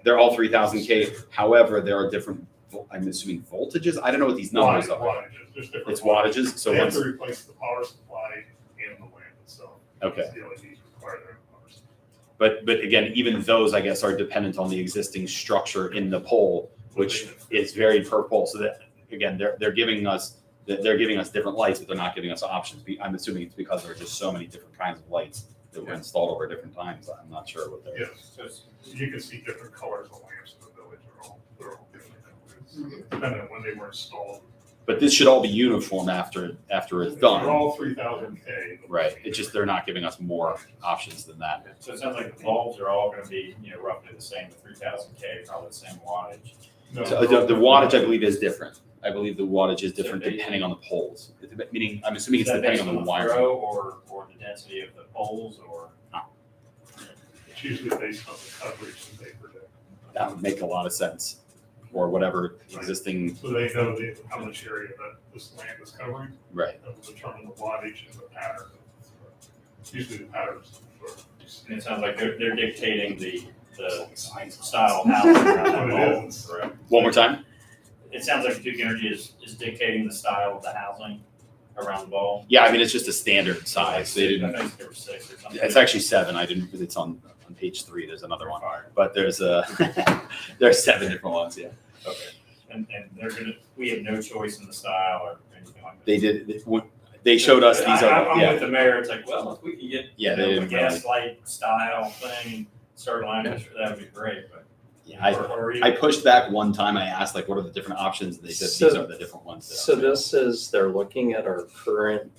They're all 3,000 K. However, there are different, I'm assuming voltages. I don't know what these numbers are. Wattages. There's different. It's wattages. So They have once, to replace the power supply and the lamp itself. okay. The LEDs require their own power supply. But again, even those, I guess, are dependent on the existing structure in the pole, which is varied per pole. So that, again, they're giving us different lights, but they're not giving us options. I'm assuming it's because there are just so many different kinds of lights that were installed over different times. I'm not sure what they're. Yes, you can see different colors of lamps in the village. They're all different colors, depending on when they were installed. But this should all be uniform after it's They're done. all 3,000 K. Right. It's just they're not giving us more options than that. So it sounds like the bulbs are all gonna be, roughly the same, the 3,000 K, probably the same wattage. No, So the wattage, I believe, is different. I believe the wattage is different depending on the poles. Meaning, I'm assuming it's Is that depending based on the the wiring. throw or the density of the poles, or? It's usually based on the coverage that they predict. That would make a lot of sense. Or whatever existing, So they know how much area that this lamp is covering. right. That will determine the wattage and the pattern. Usually the patterns. And it sounds like they're dictating the style of housing around that bulb, correct? One more time? It sounds like Duke Energy is dictating the style of the housing around the bulb. Yeah, I mean, it's just a standard size. They I didn't, think there were 6 or something. it's actually 7. I didn't, it's on page 3. There's another one. But there's there's 7 different ones, yeah. Okay, and we have no choice in the style or anything like that. They did, they showed us these are, I'm yeah. with the mayor, it's like, well, if we can get, Yeah, they a didn't really- gaslight style thing, start line, that would be great, but. Yeah, or I even- pushed back one time. I asked like, what are the different options? And they said, these are the different ones. So this is, they're looking at our current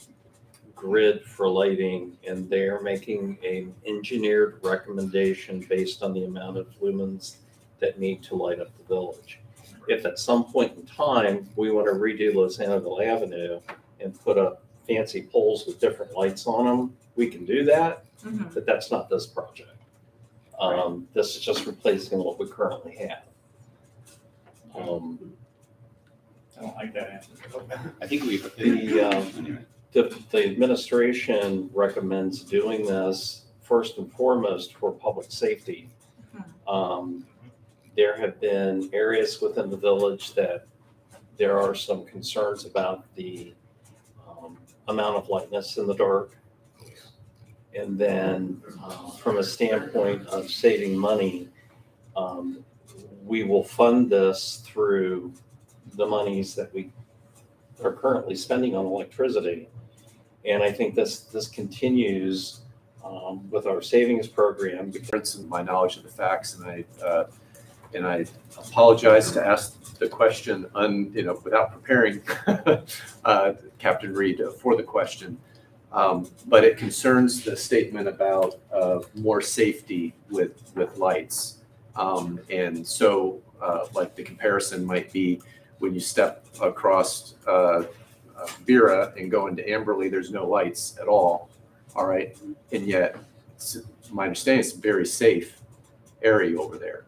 grid for lighting, and they're making an engineered recommendation based on the amount of lumens that need to light up the village. If at some point in time, we want to redo Los Angeles Avenue and put up fancy poles with different lights on them, we can do that, Mhm. but that's not this project. This is just replacing what we currently have. I don't like that answer. I think we. The, the administration recommends doing this first and foremost for public safety. There have been areas within the village that there are some concerns about the amount of lightness in the dark. And then from a standpoint of saving money, we will fund this through the monies that we are currently spending on electricity. And I think this continues with our savings program. Difference in my knowledge of the facts, and I apologize to ask the question without preparing Captain Reed for the question. But it concerns the statement about more safety with lights. And so like the comparison might be when you step across Vera and go into Amberley, there's no lights at all. All right. And yet, my understanding is a very safe area over there.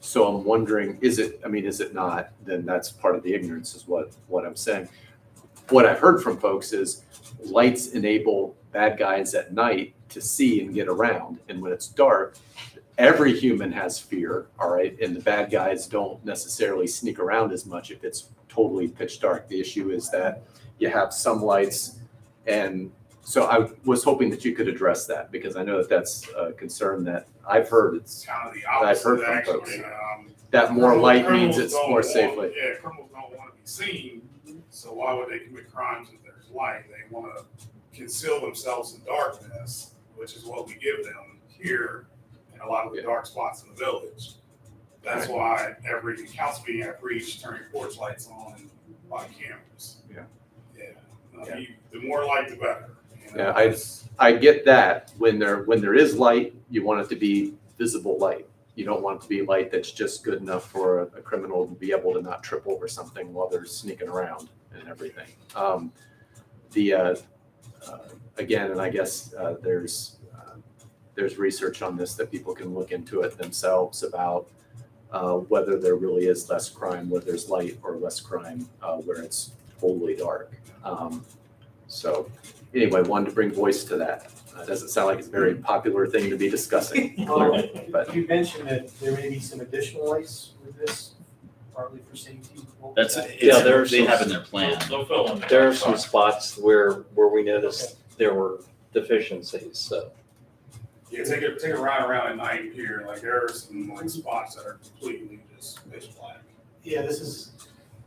So I'm wondering, is it not? Then that's part of the ignorance is what I'm saying. What I've heard from folks is lights enable bad guys at night to see and get around. And when it's dark, every human has fear, all right? And the bad guys don't necessarily sneak around as much if it's totally pitch dark. The issue is that you have some lights. And so I was hoping that you could address that because I know that that's a concern that I've heard. It's Kind of the I've heard opposite, from folks. actually. that more light means Criminals it's don't more want- safely. Yeah, criminals don't want to be seen, so why would they commit crimes if there's light? They want to conceal themselves in darkness, which is what we give them here in a lot of the dark spots in the village. That's why every council meeting I preach, turn your porch lights on and body cameras. Yeah. The more light, the better. You know, Yeah, I get that. When there is light, you want it to be visible light. You don't want it to be light that's just good enough for a criminal to be able to not trip over something while they're sneaking around and everything. Again, and I guess there's research on this that people can look into it themselves about whether there really is less crime where there's light or less crime where it's totally dark. So anyway, wanted to bring voice to that. Doesn't sound like it's a very popular thing to be discussing, clearly, but You mentioned that there may be some additional lights with this, partly for safety. What was That's, that? Yeah, there's they some- have in their plan. They'll fill in. There are some spots where we noticed there were deficiencies, so. Yeah, take a ride around at night here, like there are some like spots that are completely just pitch black. Yeah, this is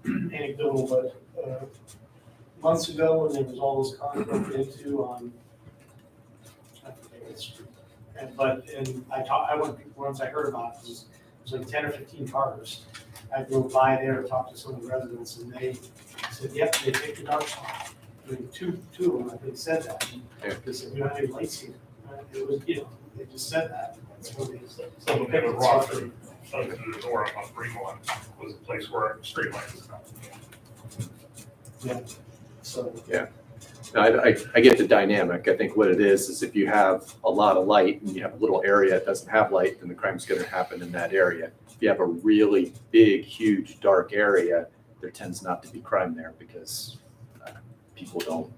anecdotal, but months ago when there was all this car broken into on, I forget what street. And I went, once I heard about it, it was like 10 or 15 cars. I drove by there and talked to some of the residents and they said, yep, they picked the dark spot. I mean, two of them, I think, said that. Yeah. They said, we don't have any lights here. It was, they just said that. That's what they said. So when they would walk through the door up on Greenlawn was a place where street lights was not. So, I get the dynamic. I think what it is if you have a lot of light and you have a little area that doesn't have light, then the crime's going to happen in that area. If you have a really big, huge, dark area, there tends not to be crime there because people don't,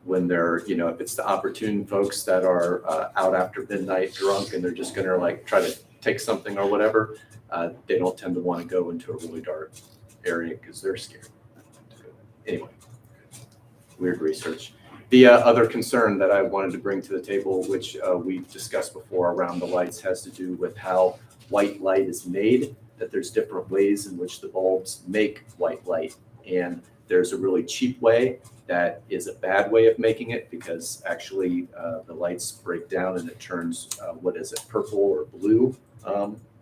when they're, if it's the opportune folks that are out after midnight drunk and they're just going to like try to take something or whatever, they don't tend to want to go into a really dark area because they're scared. Anyway, weird research. The other concern that I wanted to bring to the table, which we've discussed before around the lights, has to do with how white light is made, that there's different ways in which the bulbs make white light. And there's a really cheap way that is a bad way of making it because actually the lights break down and it turns, purple or blue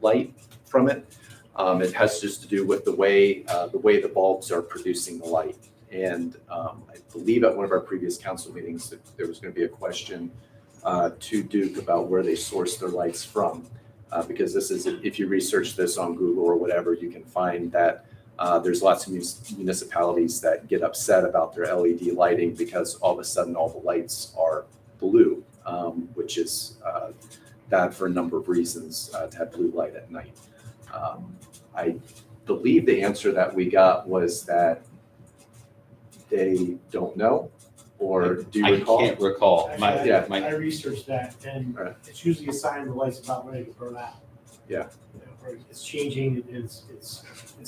light from it. It has just to do with the way the bulbs are producing the light. And I believe at one of our previous council meetings that there was going to be a question to Duke about where they source their lights from. Because this is, if you research this on Google or whatever, you can find that There's lots of municipalities that get upset about their LED lighting because all of a sudden all the lights are blue, which is bad for a number of reasons to have blue light at night. I believe the answer that we got was that they don't know, or do you I recall? can't recall. Actually, yeah, I researched that, and Right. it's usually a sign the light's about ready to burn out. Yeah. You know, or it's changing, it's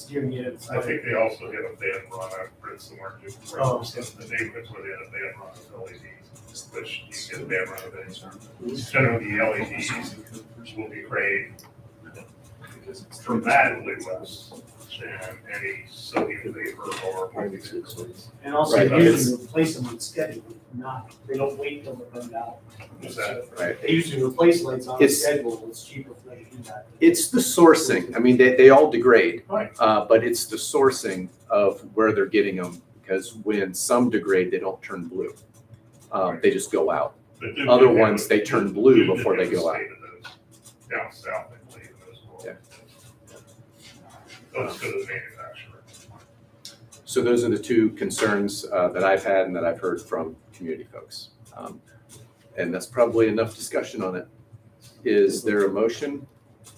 near the end. I think they also had a ban run, I've read somewhere too. Oh. The neighborhoods where they had a ban run of LEDs, which you get a ban run of things. Generally, the LEDs will be rated dramatically less than any sodium vapor or. And also, Right. they usually replace them with schedule, they don't wait till they're burned out. Is that- Right. They usually replace lights on It's- schedule, it's cheaper for them to do that. It's the sourcing. I mean, they all degrade, Right. but it's the sourcing of where they're getting them, because when some degrade, they don't turn blue. They just go out. But do Other have- ones, they turn blue do before they go out. have those down south, I believe, as well. Yeah. Those to the manufacturer. So those are the two concerns that I've had and that I've heard from community folks. And that's probably enough discussion on it. Is there a motion?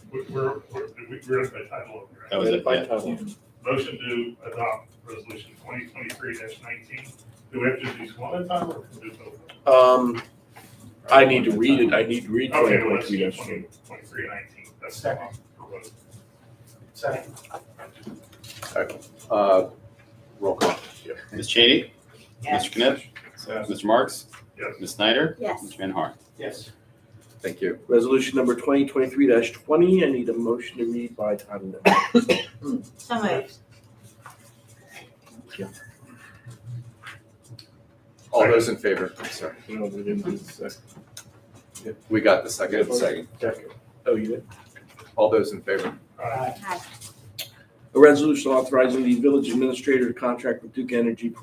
We're in by title only, right? That was it, By yeah. title. Motion to adopt resolution 2023-19. Do we have to do one at a time or can we do both? I need to read it. I need to read Okay, well, let's 2023. do 2023-19. That's Second. for both. Second. Roll call. Ms. Cheney? Yes. Mr. Kniff? Mr. Marks? Yes. Ms. Snyder? Yes. Mr. Van Horn? Yes. Thank you. Resolution number 2023-20. I need a motion to read by title only. So moved. All those in favor? Sorry. No, we didn't do the second. We got the second. Second. Oh, you did? All those in favor? Aye. Aye. A resolution authorizing the village administrator to contract with Duke Energy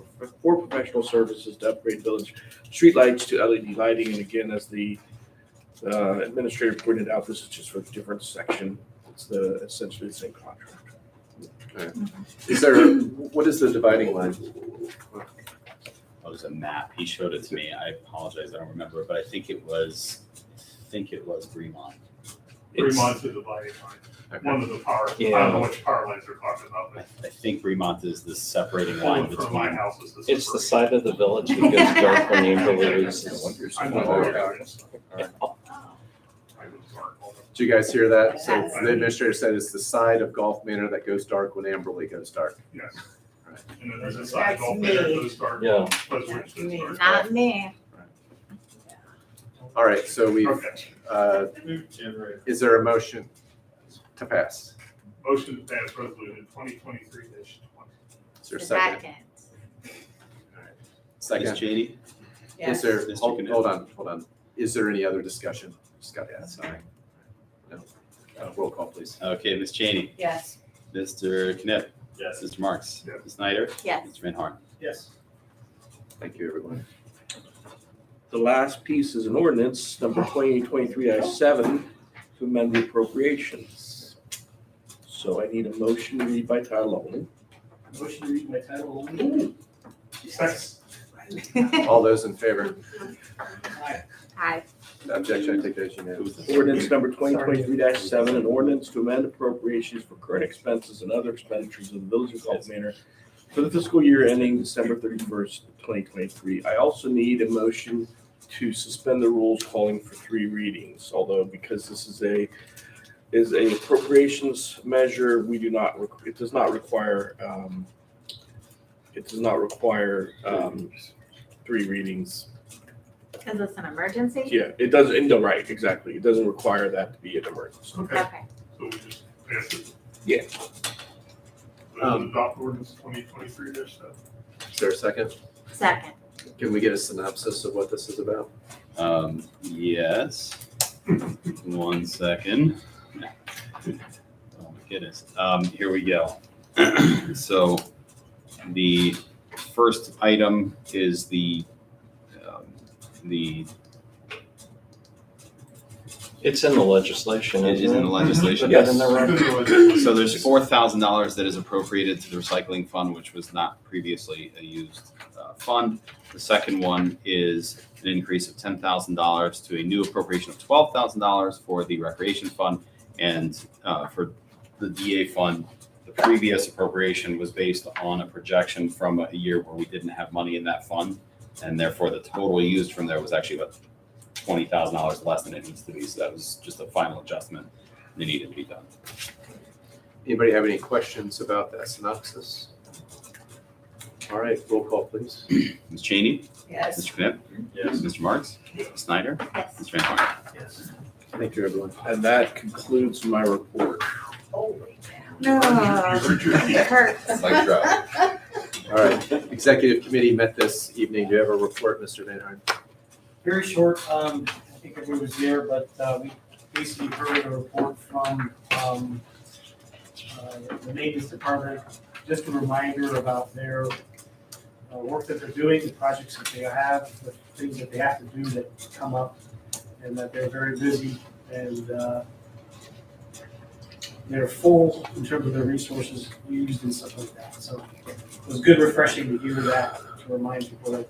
for professional services to upgrade village streetlights to LED lighting. And again, as the administrator pointed out, this is just for a different section. It's essentially the same contract. Is there, what is the dividing line? Oh, there's a map. He showed it to me. I apologize. I don't remember, but I think it was Fremont. Fremont to the dividing line. One of the power, I don't know which power lines they're talking about, I but think Fremont is the separating line from my between. house is the. It's the side of the village that gets dark when you loses. I know where it is. I was dark all the- Did you guys hear that? So the administrator said it's the side of Gulf Manor that goes dark when Amberley goes dark. Yes. Right. And then there's a side That's golf there, me. those dark. Yeah. Those which goes dark. Not me. All right, so we've, Okay. is there a motion to pass? Motion to pass resolution 2023-20. Is there a second? Ms. Second. Cheney? Is Yes. there, Mr. hold Knapp. on. Is there any other discussion? Just got to ask, sorry. No. Roll call, please. Okay, Ms. Cheney? Yes. Mr. Kniff? Yes. Mr. Marks? Yes. Ms. Snyder? Yes. Mr. Van Horn? Yes. Thank you, everyone. The last piece is an ordinance, number 2023-7, to amend the appropriations. So I need a motion to read by title only. Motion to read by title only. Second. All those in favor? Aye. Objection, I take that as unanimous. Ordinance number 2023-7, an ordinance to amend appropriations for current expenses and other expenditures of the village of Gulf Manor for the fiscal year ending December 31st, 2023. I also need a motion to suspend the rules calling for 3 readings, although because this is a appropriations measure, it does not require 3 readings. Is this an emergency? Yeah, it doesn't, no, right, exactly. It doesn't require that to be an emergency. Okay, Okay. so we just passed it. Yeah. Adopt ordinance 2023-7. Is there a second? Second. Can we get a synopsis of what this is about? Yes. 1 second. Oh my goodness. Here we go. So the first item is It's in the legislation, It isn't is in it? the legislation. Put that in the record. So there's $4,000 that is appropriated to the recycling fund, which was not previously a used fund. The second one is an increase of $10,000 to a new appropriation of $12,000 for the recreation fund. And for the DA fund, the previous appropriation was based on a projection from a year where we didn't have money in that fund. And therefore, the total used from there was actually about $20,000 less than it needs to be. So that was just a final adjustment that needed to be done. Anybody have any questions about that synopsis? All right, roll call, please. Ms. Cheney? Yes. Mr. Knipp? Yes. Mr. Marks? Ms. Snyder? Yes. Mr. Van Horn? Yes. Thank you, everyone. And that concludes my report. Holy No, it hurts. Mic drop. All right, executive committee met this evening. Do you have a report, Mr. Van Horn? Very short, I think everybody was there, but we basically heard a report from the maintenance department. Just a reminder about their work that they're doing, the projects that they have, the things that they have to do that come up, and that they're very busy and they're full in terms of their resources used and stuff like that. So it was good, refreshing to hear that, to remind people that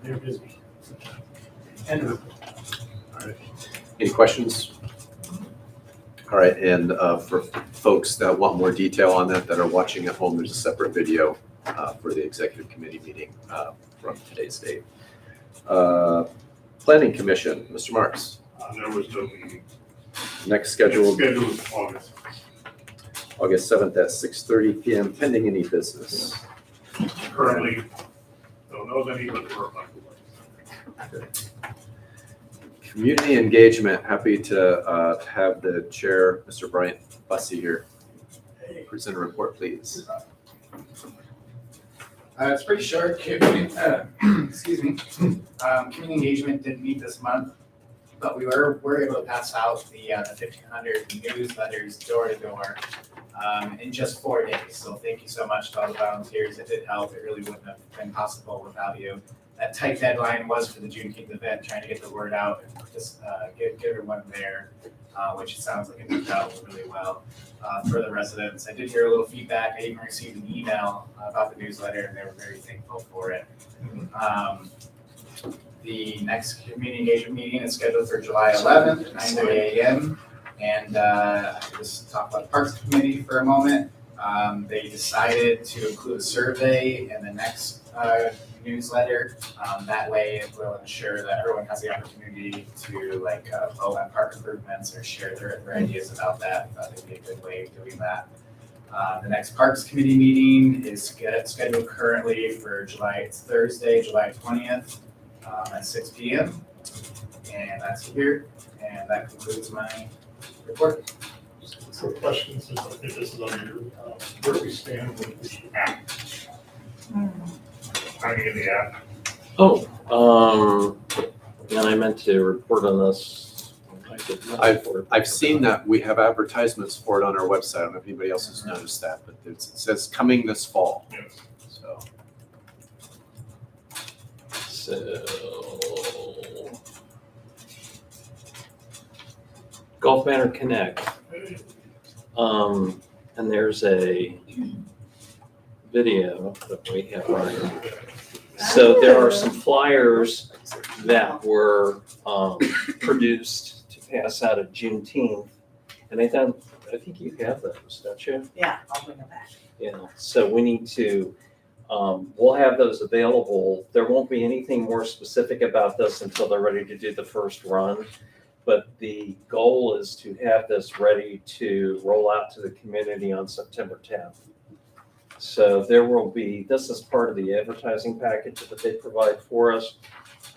they're busy. End of report. Any questions? All right, and for folks that want more detail on that, that are watching at home, there's a separate video for the executive committee meeting from today's date. Planning Commission, Mr. Marks. There was no meeting. Next scheduled Scheduled is August. August 7th at 6:30 PM, pending any business. Currently, don't know of any, but we're on the way. Community engagement, happy to have the chair, Mr. Bryant Bussey here. Present a report, please. It's pretty short. Excuse me. Community engagement didn't meet this month, but we were able to pass out the 1,500 newsletters door to door in just 4 days. So thank you so much to all the volunteers. It did help. It really wouldn't have been possible without you. That tight deadline was for the Juneteenth event, trying to get the word out and just get everyone there, which it sounds like it worked out really well for the residents. I did hear a little feedback. I even received an email about the newsletter, and they were very thankful for it. The next community engagement meeting is scheduled for July 11th, 9:30 a.m. And I just talk about the Parks Committee for a moment. They decided to include a survey in the next newsletter. That way it will ensure that everyone has the opportunity to vote on park improvements or share their ideas about that. I thought it'd be a good way of doing that. The next Parks Committee meeting is scheduled currently for Thursday, July 20th at 6 p.m. And that's here. And that concludes my report. For questions, since I think this is under your, where do we stand with the app? Timing of the app? And I meant to report on this. I did not report. I've seen that we have advertisements for it on our website. I don't know if anybody else has noticed that, but it says coming this fall. Yes. So Golf Manor Connect. And there's a video that we have on. So there are some flyers that were produced to pass out at Juneteenth. And I think you have those, don't you? Yeah, I'll bring it back. Yeah, so we need to, we'll have those available. There won't be anything more specific about this until they're ready to do the first run. But the goal is to have this ready to roll out to the community on September 10th. So there will be, this is part of the advertising package that they provide for us.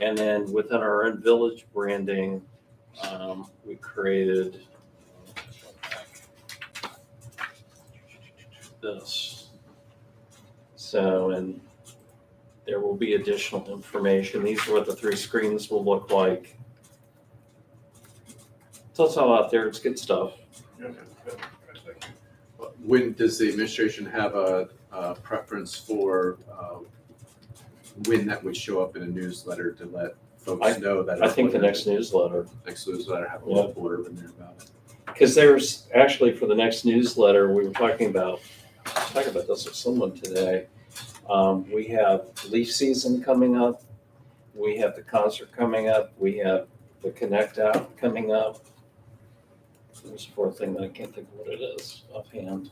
And then within our own village branding, we created this. So, and there will be additional information. These are what the 3 screens will look like. So it's all out there. It's good stuff. Okay, good. Thank you. when does the administration have a preference for when that would show up in a newsletter to let folks know that. I think the next newsletter, Next newsletter, have a little blurb in there about it. because there's actually for the next newsletter, we were talking about this with someone today. We have leaf season coming up. We have the concert coming up. We have the Connect Out coming up. There's a fourth thing that I can't think of what it is offhand.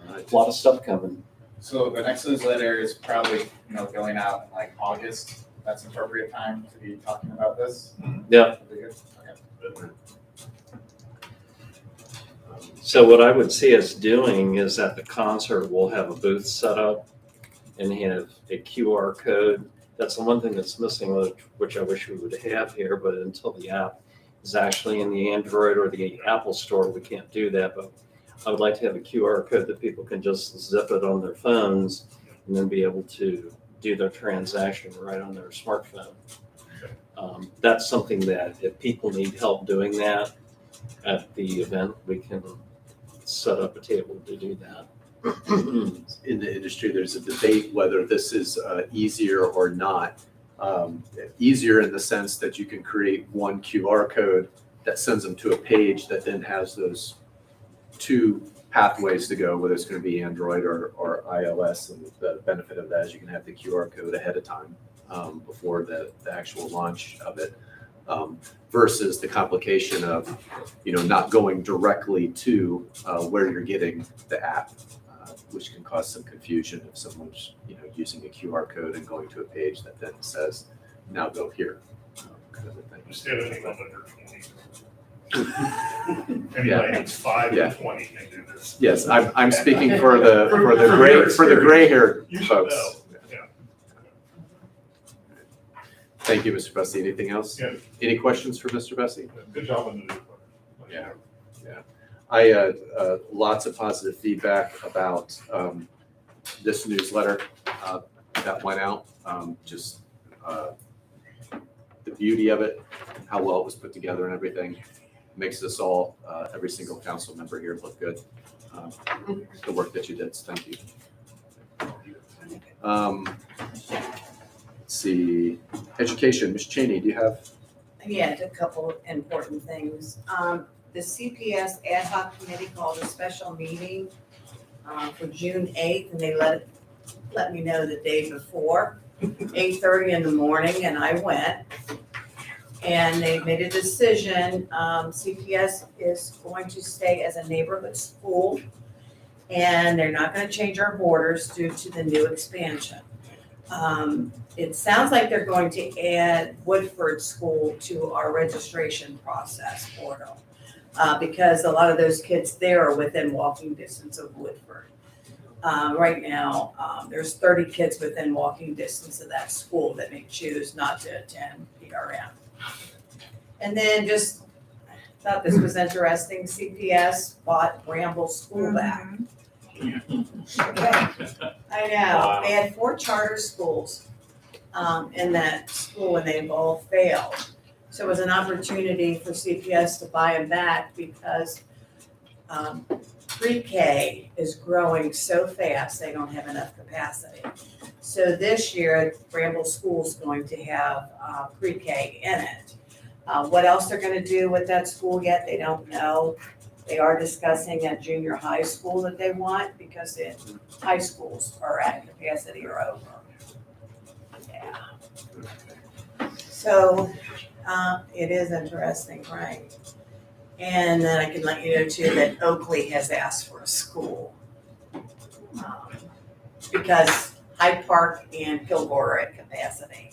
All right. A lot of stuff coming. So the next newsletter is probably, going out in like August. That's an appropriate time to be talking about this. Yeah. That'd be good. Okay. So what I would see us doing is at the concert, we'll have a booth set up and have a QR code. That's the one thing that's missing, which I wish we would have here, but until the app is actually in the Android or the Apple Store, we can't do that. But I would like to have a QR code that people can just zip it on their phones and then be able to do their transaction right on their smartphone. That's something that if people need help doing that at the event, we can set up a table to do that. In the industry, there's a debate whether this is easier or not. Easier in the sense that you can create one QR code that sends them to a page that then has those two pathways to go, whether it's going to be Android or iOS. And the benefit of that is you can have the QR code ahead of time before the actual launch of it, versus the complication of not going directly to where you're getting the app, which can cause some confusion if someone's using a QR code and going to a page that then says, now go here, kind of a thing. Just hit anything under 20. Anybody who's 5 Yeah. to 20 can do this. Yes, I'm speaking for the gray haired You should folks. know. Yeah. Thank you, Mr. Bessie. Anything else? Yeah. Any questions for Mr. Bessie? Good job on the new one. Yeah. I lots of positive feedback about this newsletter that went out. Just the beauty of it, how well it was put together and everything, makes us all, every single council member here look good. The work that you did, so thank you. Let's see, education, Ms. Cheney, do you have? Yeah, a couple of important things. The CPS ad hoc committee called a special meeting for June 8th, and they let me know the day before, 8:30 in the morning, and I went. And they made a decision, CPS is going to stay as a neighborhood school, and they're not gonna change our borders due to the new expansion. It sounds like they're going to add Woodford School to our registration process portal, because a lot of those kids there are within walking distance of Woodford. Right now, there's 30 kids within walking distance of that school that may choose not to attend PRM. And then just thought this was interesting, CPS bought Bramble School back. I know, they had 4 charter schools in that school and they've all failed. So it was an opportunity for CPS to buy them back because pre-K is growing so fast, they don't have enough capacity. So this year, Bramble School's going to have pre-K in it. What else they're gonna do with that school yet, they don't know. They are discussing at junior high school that they want because the high schools are at capacity or over. Yeah. So, it is interesting, right? And then I can let you know too that Oakley has asked for a school. Because Hyde Park and Kilgore are at capacity.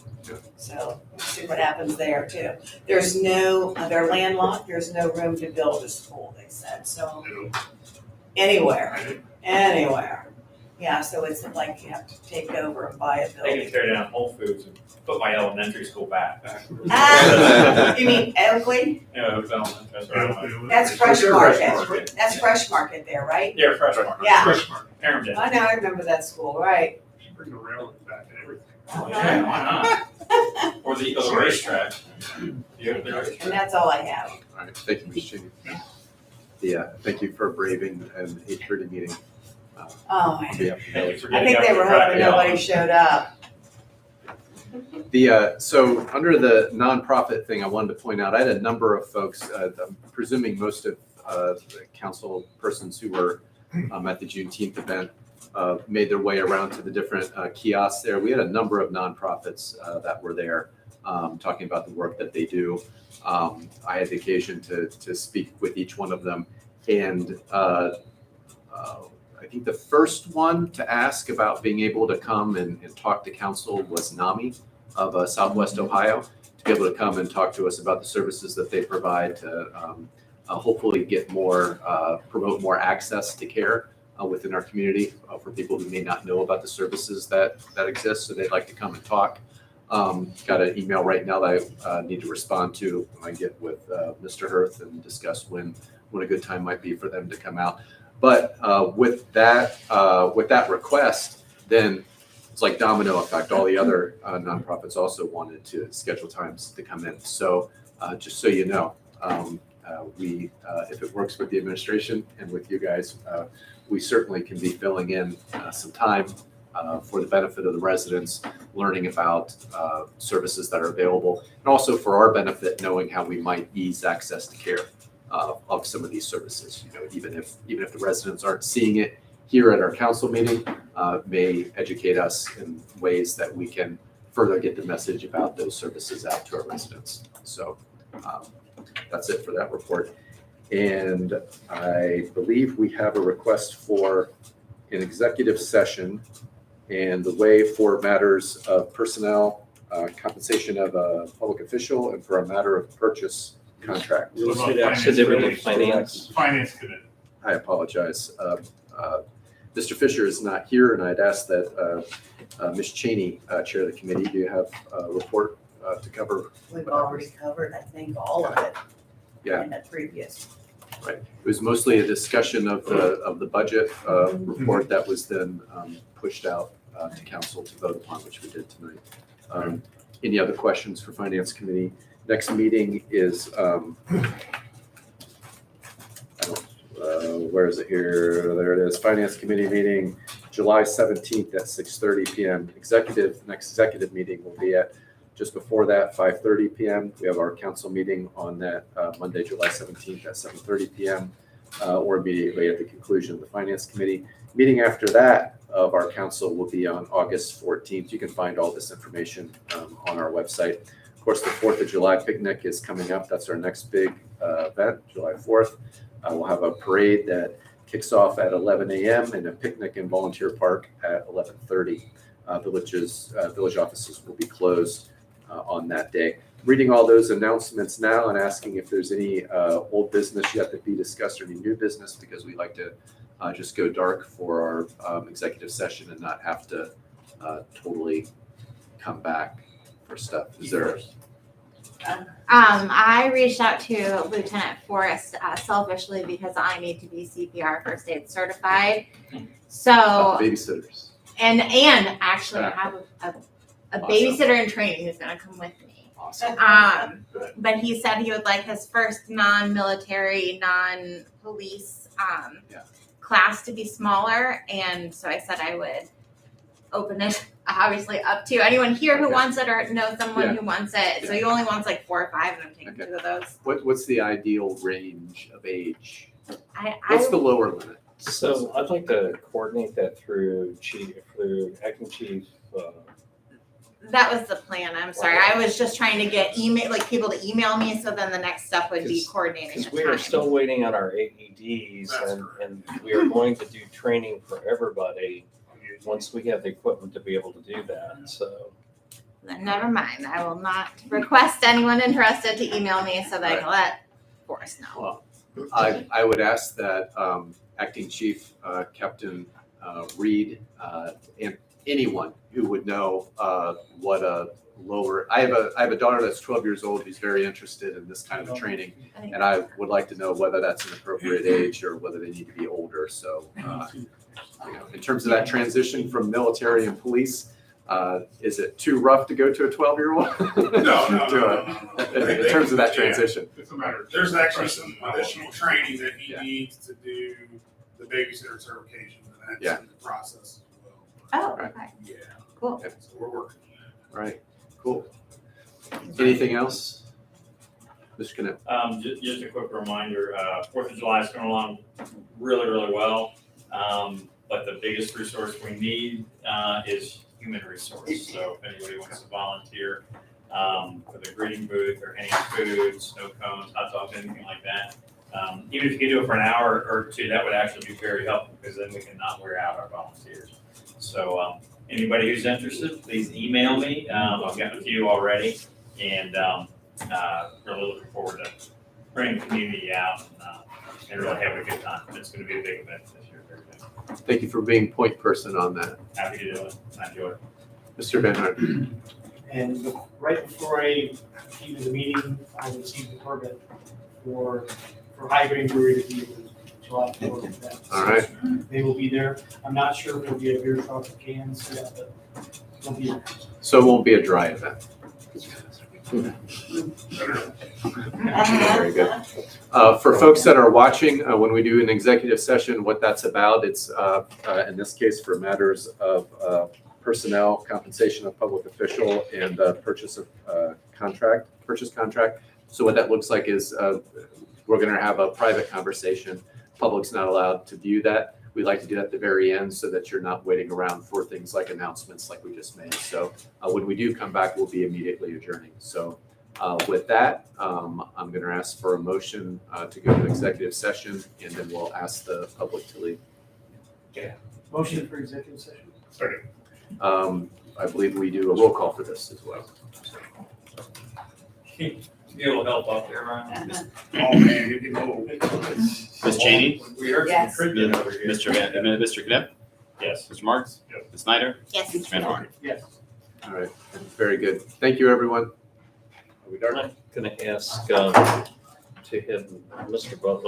So we'll see what happens there too. There's no, they're landlocked, there's no room to build a school, they said, so anywhere. Yeah, so it's like you have to take over and buy a They building. can tear down Whole Foods and put my elementary school back. You mean Oakley? Yeah, it's elementary, that's right. That's Fresh Market. That's Fresh Market there, right? Yeah, Fresh Market. Yeah. Fresh market. Paramount. I know, I remember that school, right? Should bring the railroad back and everything. Yeah, why not? Or the racetrack. Yeah, the racetrack. And that's all I have. All right, thank you, Ms. Cheney. Yeah, thank you for braving an 8:30 meeting. Oh, Yeah. Thank you for I getting think out they the were track hoping yard. nobody showed up. So under the nonprofit thing, I wanted to point out, I had a number of folks, I'm presuming most of the council persons who were at the Juneteenth event made their way around to the different kiosks there. We had a number of nonprofits that were there talking about the work that they do. I had the occasion to speak with each one of them. And I think the first one to ask about being able to come and talk to council was NAMI of Southwest Ohio, to be able to come and talk to us about the services that they provide to hopefully get more, promote more access to care within our community for people who may not know about the services that exist. So they'd like to come and talk. Got an email right now that I need to respond to when I get with Mr. Hirth and discuss when a good time might be for them to come out. But with that request, then it's like domino effect. All the other nonprofits also wanted to schedule times to come in. So just so you know, we, if it works with the administration and with you guys, we certainly can be filling in some time for the benefit of the residents, learning about services that are available, and also for our benefit, knowing how we might ease access to care of some of these services. You know, even if the residents aren't seeing it here at our council meeting, may educate us in ways that we can further get the message about those services out to our residents. So that's it for that report. And I believe we have a request for an executive session and the way for matters of personnel, compensation of a public official, and for a matter of purchase contract. Real estate Activity finance. Finance committee. I apologize. Mr. Fisher is not here, and I'd ask that Ms. Cheney chair the committee. Do you have a report to cover? We've already covered, I think, all of it. Yeah. In the previous. Right. It was mostly a discussion of the budget report that was then pushed out to council to vote upon, which we did tonight. Any other questions for Finance Committee? Next meeting is, where is it here? There it is. Finance Committee meeting, July 17th at 6:30 p.m. Next executive meeting will be at just before that, 5:30 p.m. We have our council meeting on that Monday, July 17th at 7:30 p.m. Or immediately at the conclusion of the Finance Committee. Meeting after that of our council will be on August 14th. You can find all this information on our website. Of course, the 4th of July picnic is coming up. That's our next big event, July 4th. We'll have a parade that kicks off at 11 a.m. and a picnic in Volunteer Park at 11:30. Village offices will be closed on that day. Reading all those announcements now and asking if there's any old business yet to be discussed or any new business, because we like to just go dark for our executive session and not have to totally come back for stuff. Is there? I reached out to Lieutenant Forrest selfishly because I need to be CPR first aid certified. So Babysitters. and actually I have a babysitter in training who's gonna come with me. Awesome. But he said he would like his first non-military, non-police class to be smaller, and so I said I would open it obviously up to anyone here who wants it or knows someone who wants it. So he only wants like 4 or 5, and I'm taking 2 of those. What's the ideal range of age? I What's the lower limit? So I'd like to coordinate that through acting chief. that was the plan. I'm sorry. I was just trying to get people to email me, so then the next step would be coordinating Because the we are time. still waiting on our AEDs, and we are going to do training for everybody once we have the equipment to be able to do that. So Then never mind. I will not request anyone interested to email me so that I can let Forrest know. Well, I would ask that Acting Chief Captain Reed and anyone who would know what a lower. I have a daughter that's 12 years old who's very interested in this kind of training, and I would like to know whether that's an appropriate age or whether they need to be older. So, in terms of that transition from military and police, is it too rough to go to a 12-year-old? No. In terms of that transition. It's a matter. There's actually some additional training that he needs to do the babysitter certification, and that's in the process as well. Oh, okay. Yeah. Cool. So we're working on that. Right. Cool. Anything else? Mr. Knapp? Just a quick reminder, 4th of July is coming along really, really well. But the biggest resource we need, is human resource. So if anybody wants to volunteer, for the greeting booth or any food, snow cones, hot dogs, anything like that. Even if you could do it for an hour or two, that would actually be very helpful because then we can not wear out our volunteers. So, anybody who's interested, please email me. I've gotten a few already and, really looking forward to bringing the community out and really having a good time. It's going to be a big event this year. Very good. Thank you for being point person on that. Happy to do it. I enjoy it. Mr. Van Hart? And right before I came to the meeting, I received the permit for High Grain Brewery to be in July 4th event. All right. They will be there. I'm not sure if there'll be a beer truck or cans, yeah, but they'll be there. So it won't be a dry event. Very good. For folks that are watching, when we do an executive session, what that's about, it's in this case for matters of personnel, compensation of public official, and purchase contract. So what that looks like is we're going to have a private conversation. Public's not allowed to view that. We like to do that at the very end so that you're not waiting around for things like announcements like we just made. So when we do come back, we'll be immediately adjourning. So with that, I'm going to ask for a motion to go to executive session, and then we'll ask the public to leave. Motion for executive session? Sorry. I believe we do a roll call for this as well. Be able to help out there, Ryan. Oh, man, you can go. Ms. Cheney? We heard Yes. some cricket over here. Mr. Knapp? Yes. Mr. Marks? Yes. Ms. Snyder? Yes. Mr. Van Horn? Yes. All right, very good. Thank you, everyone. Are we done? Going to ask to have Mr. Butler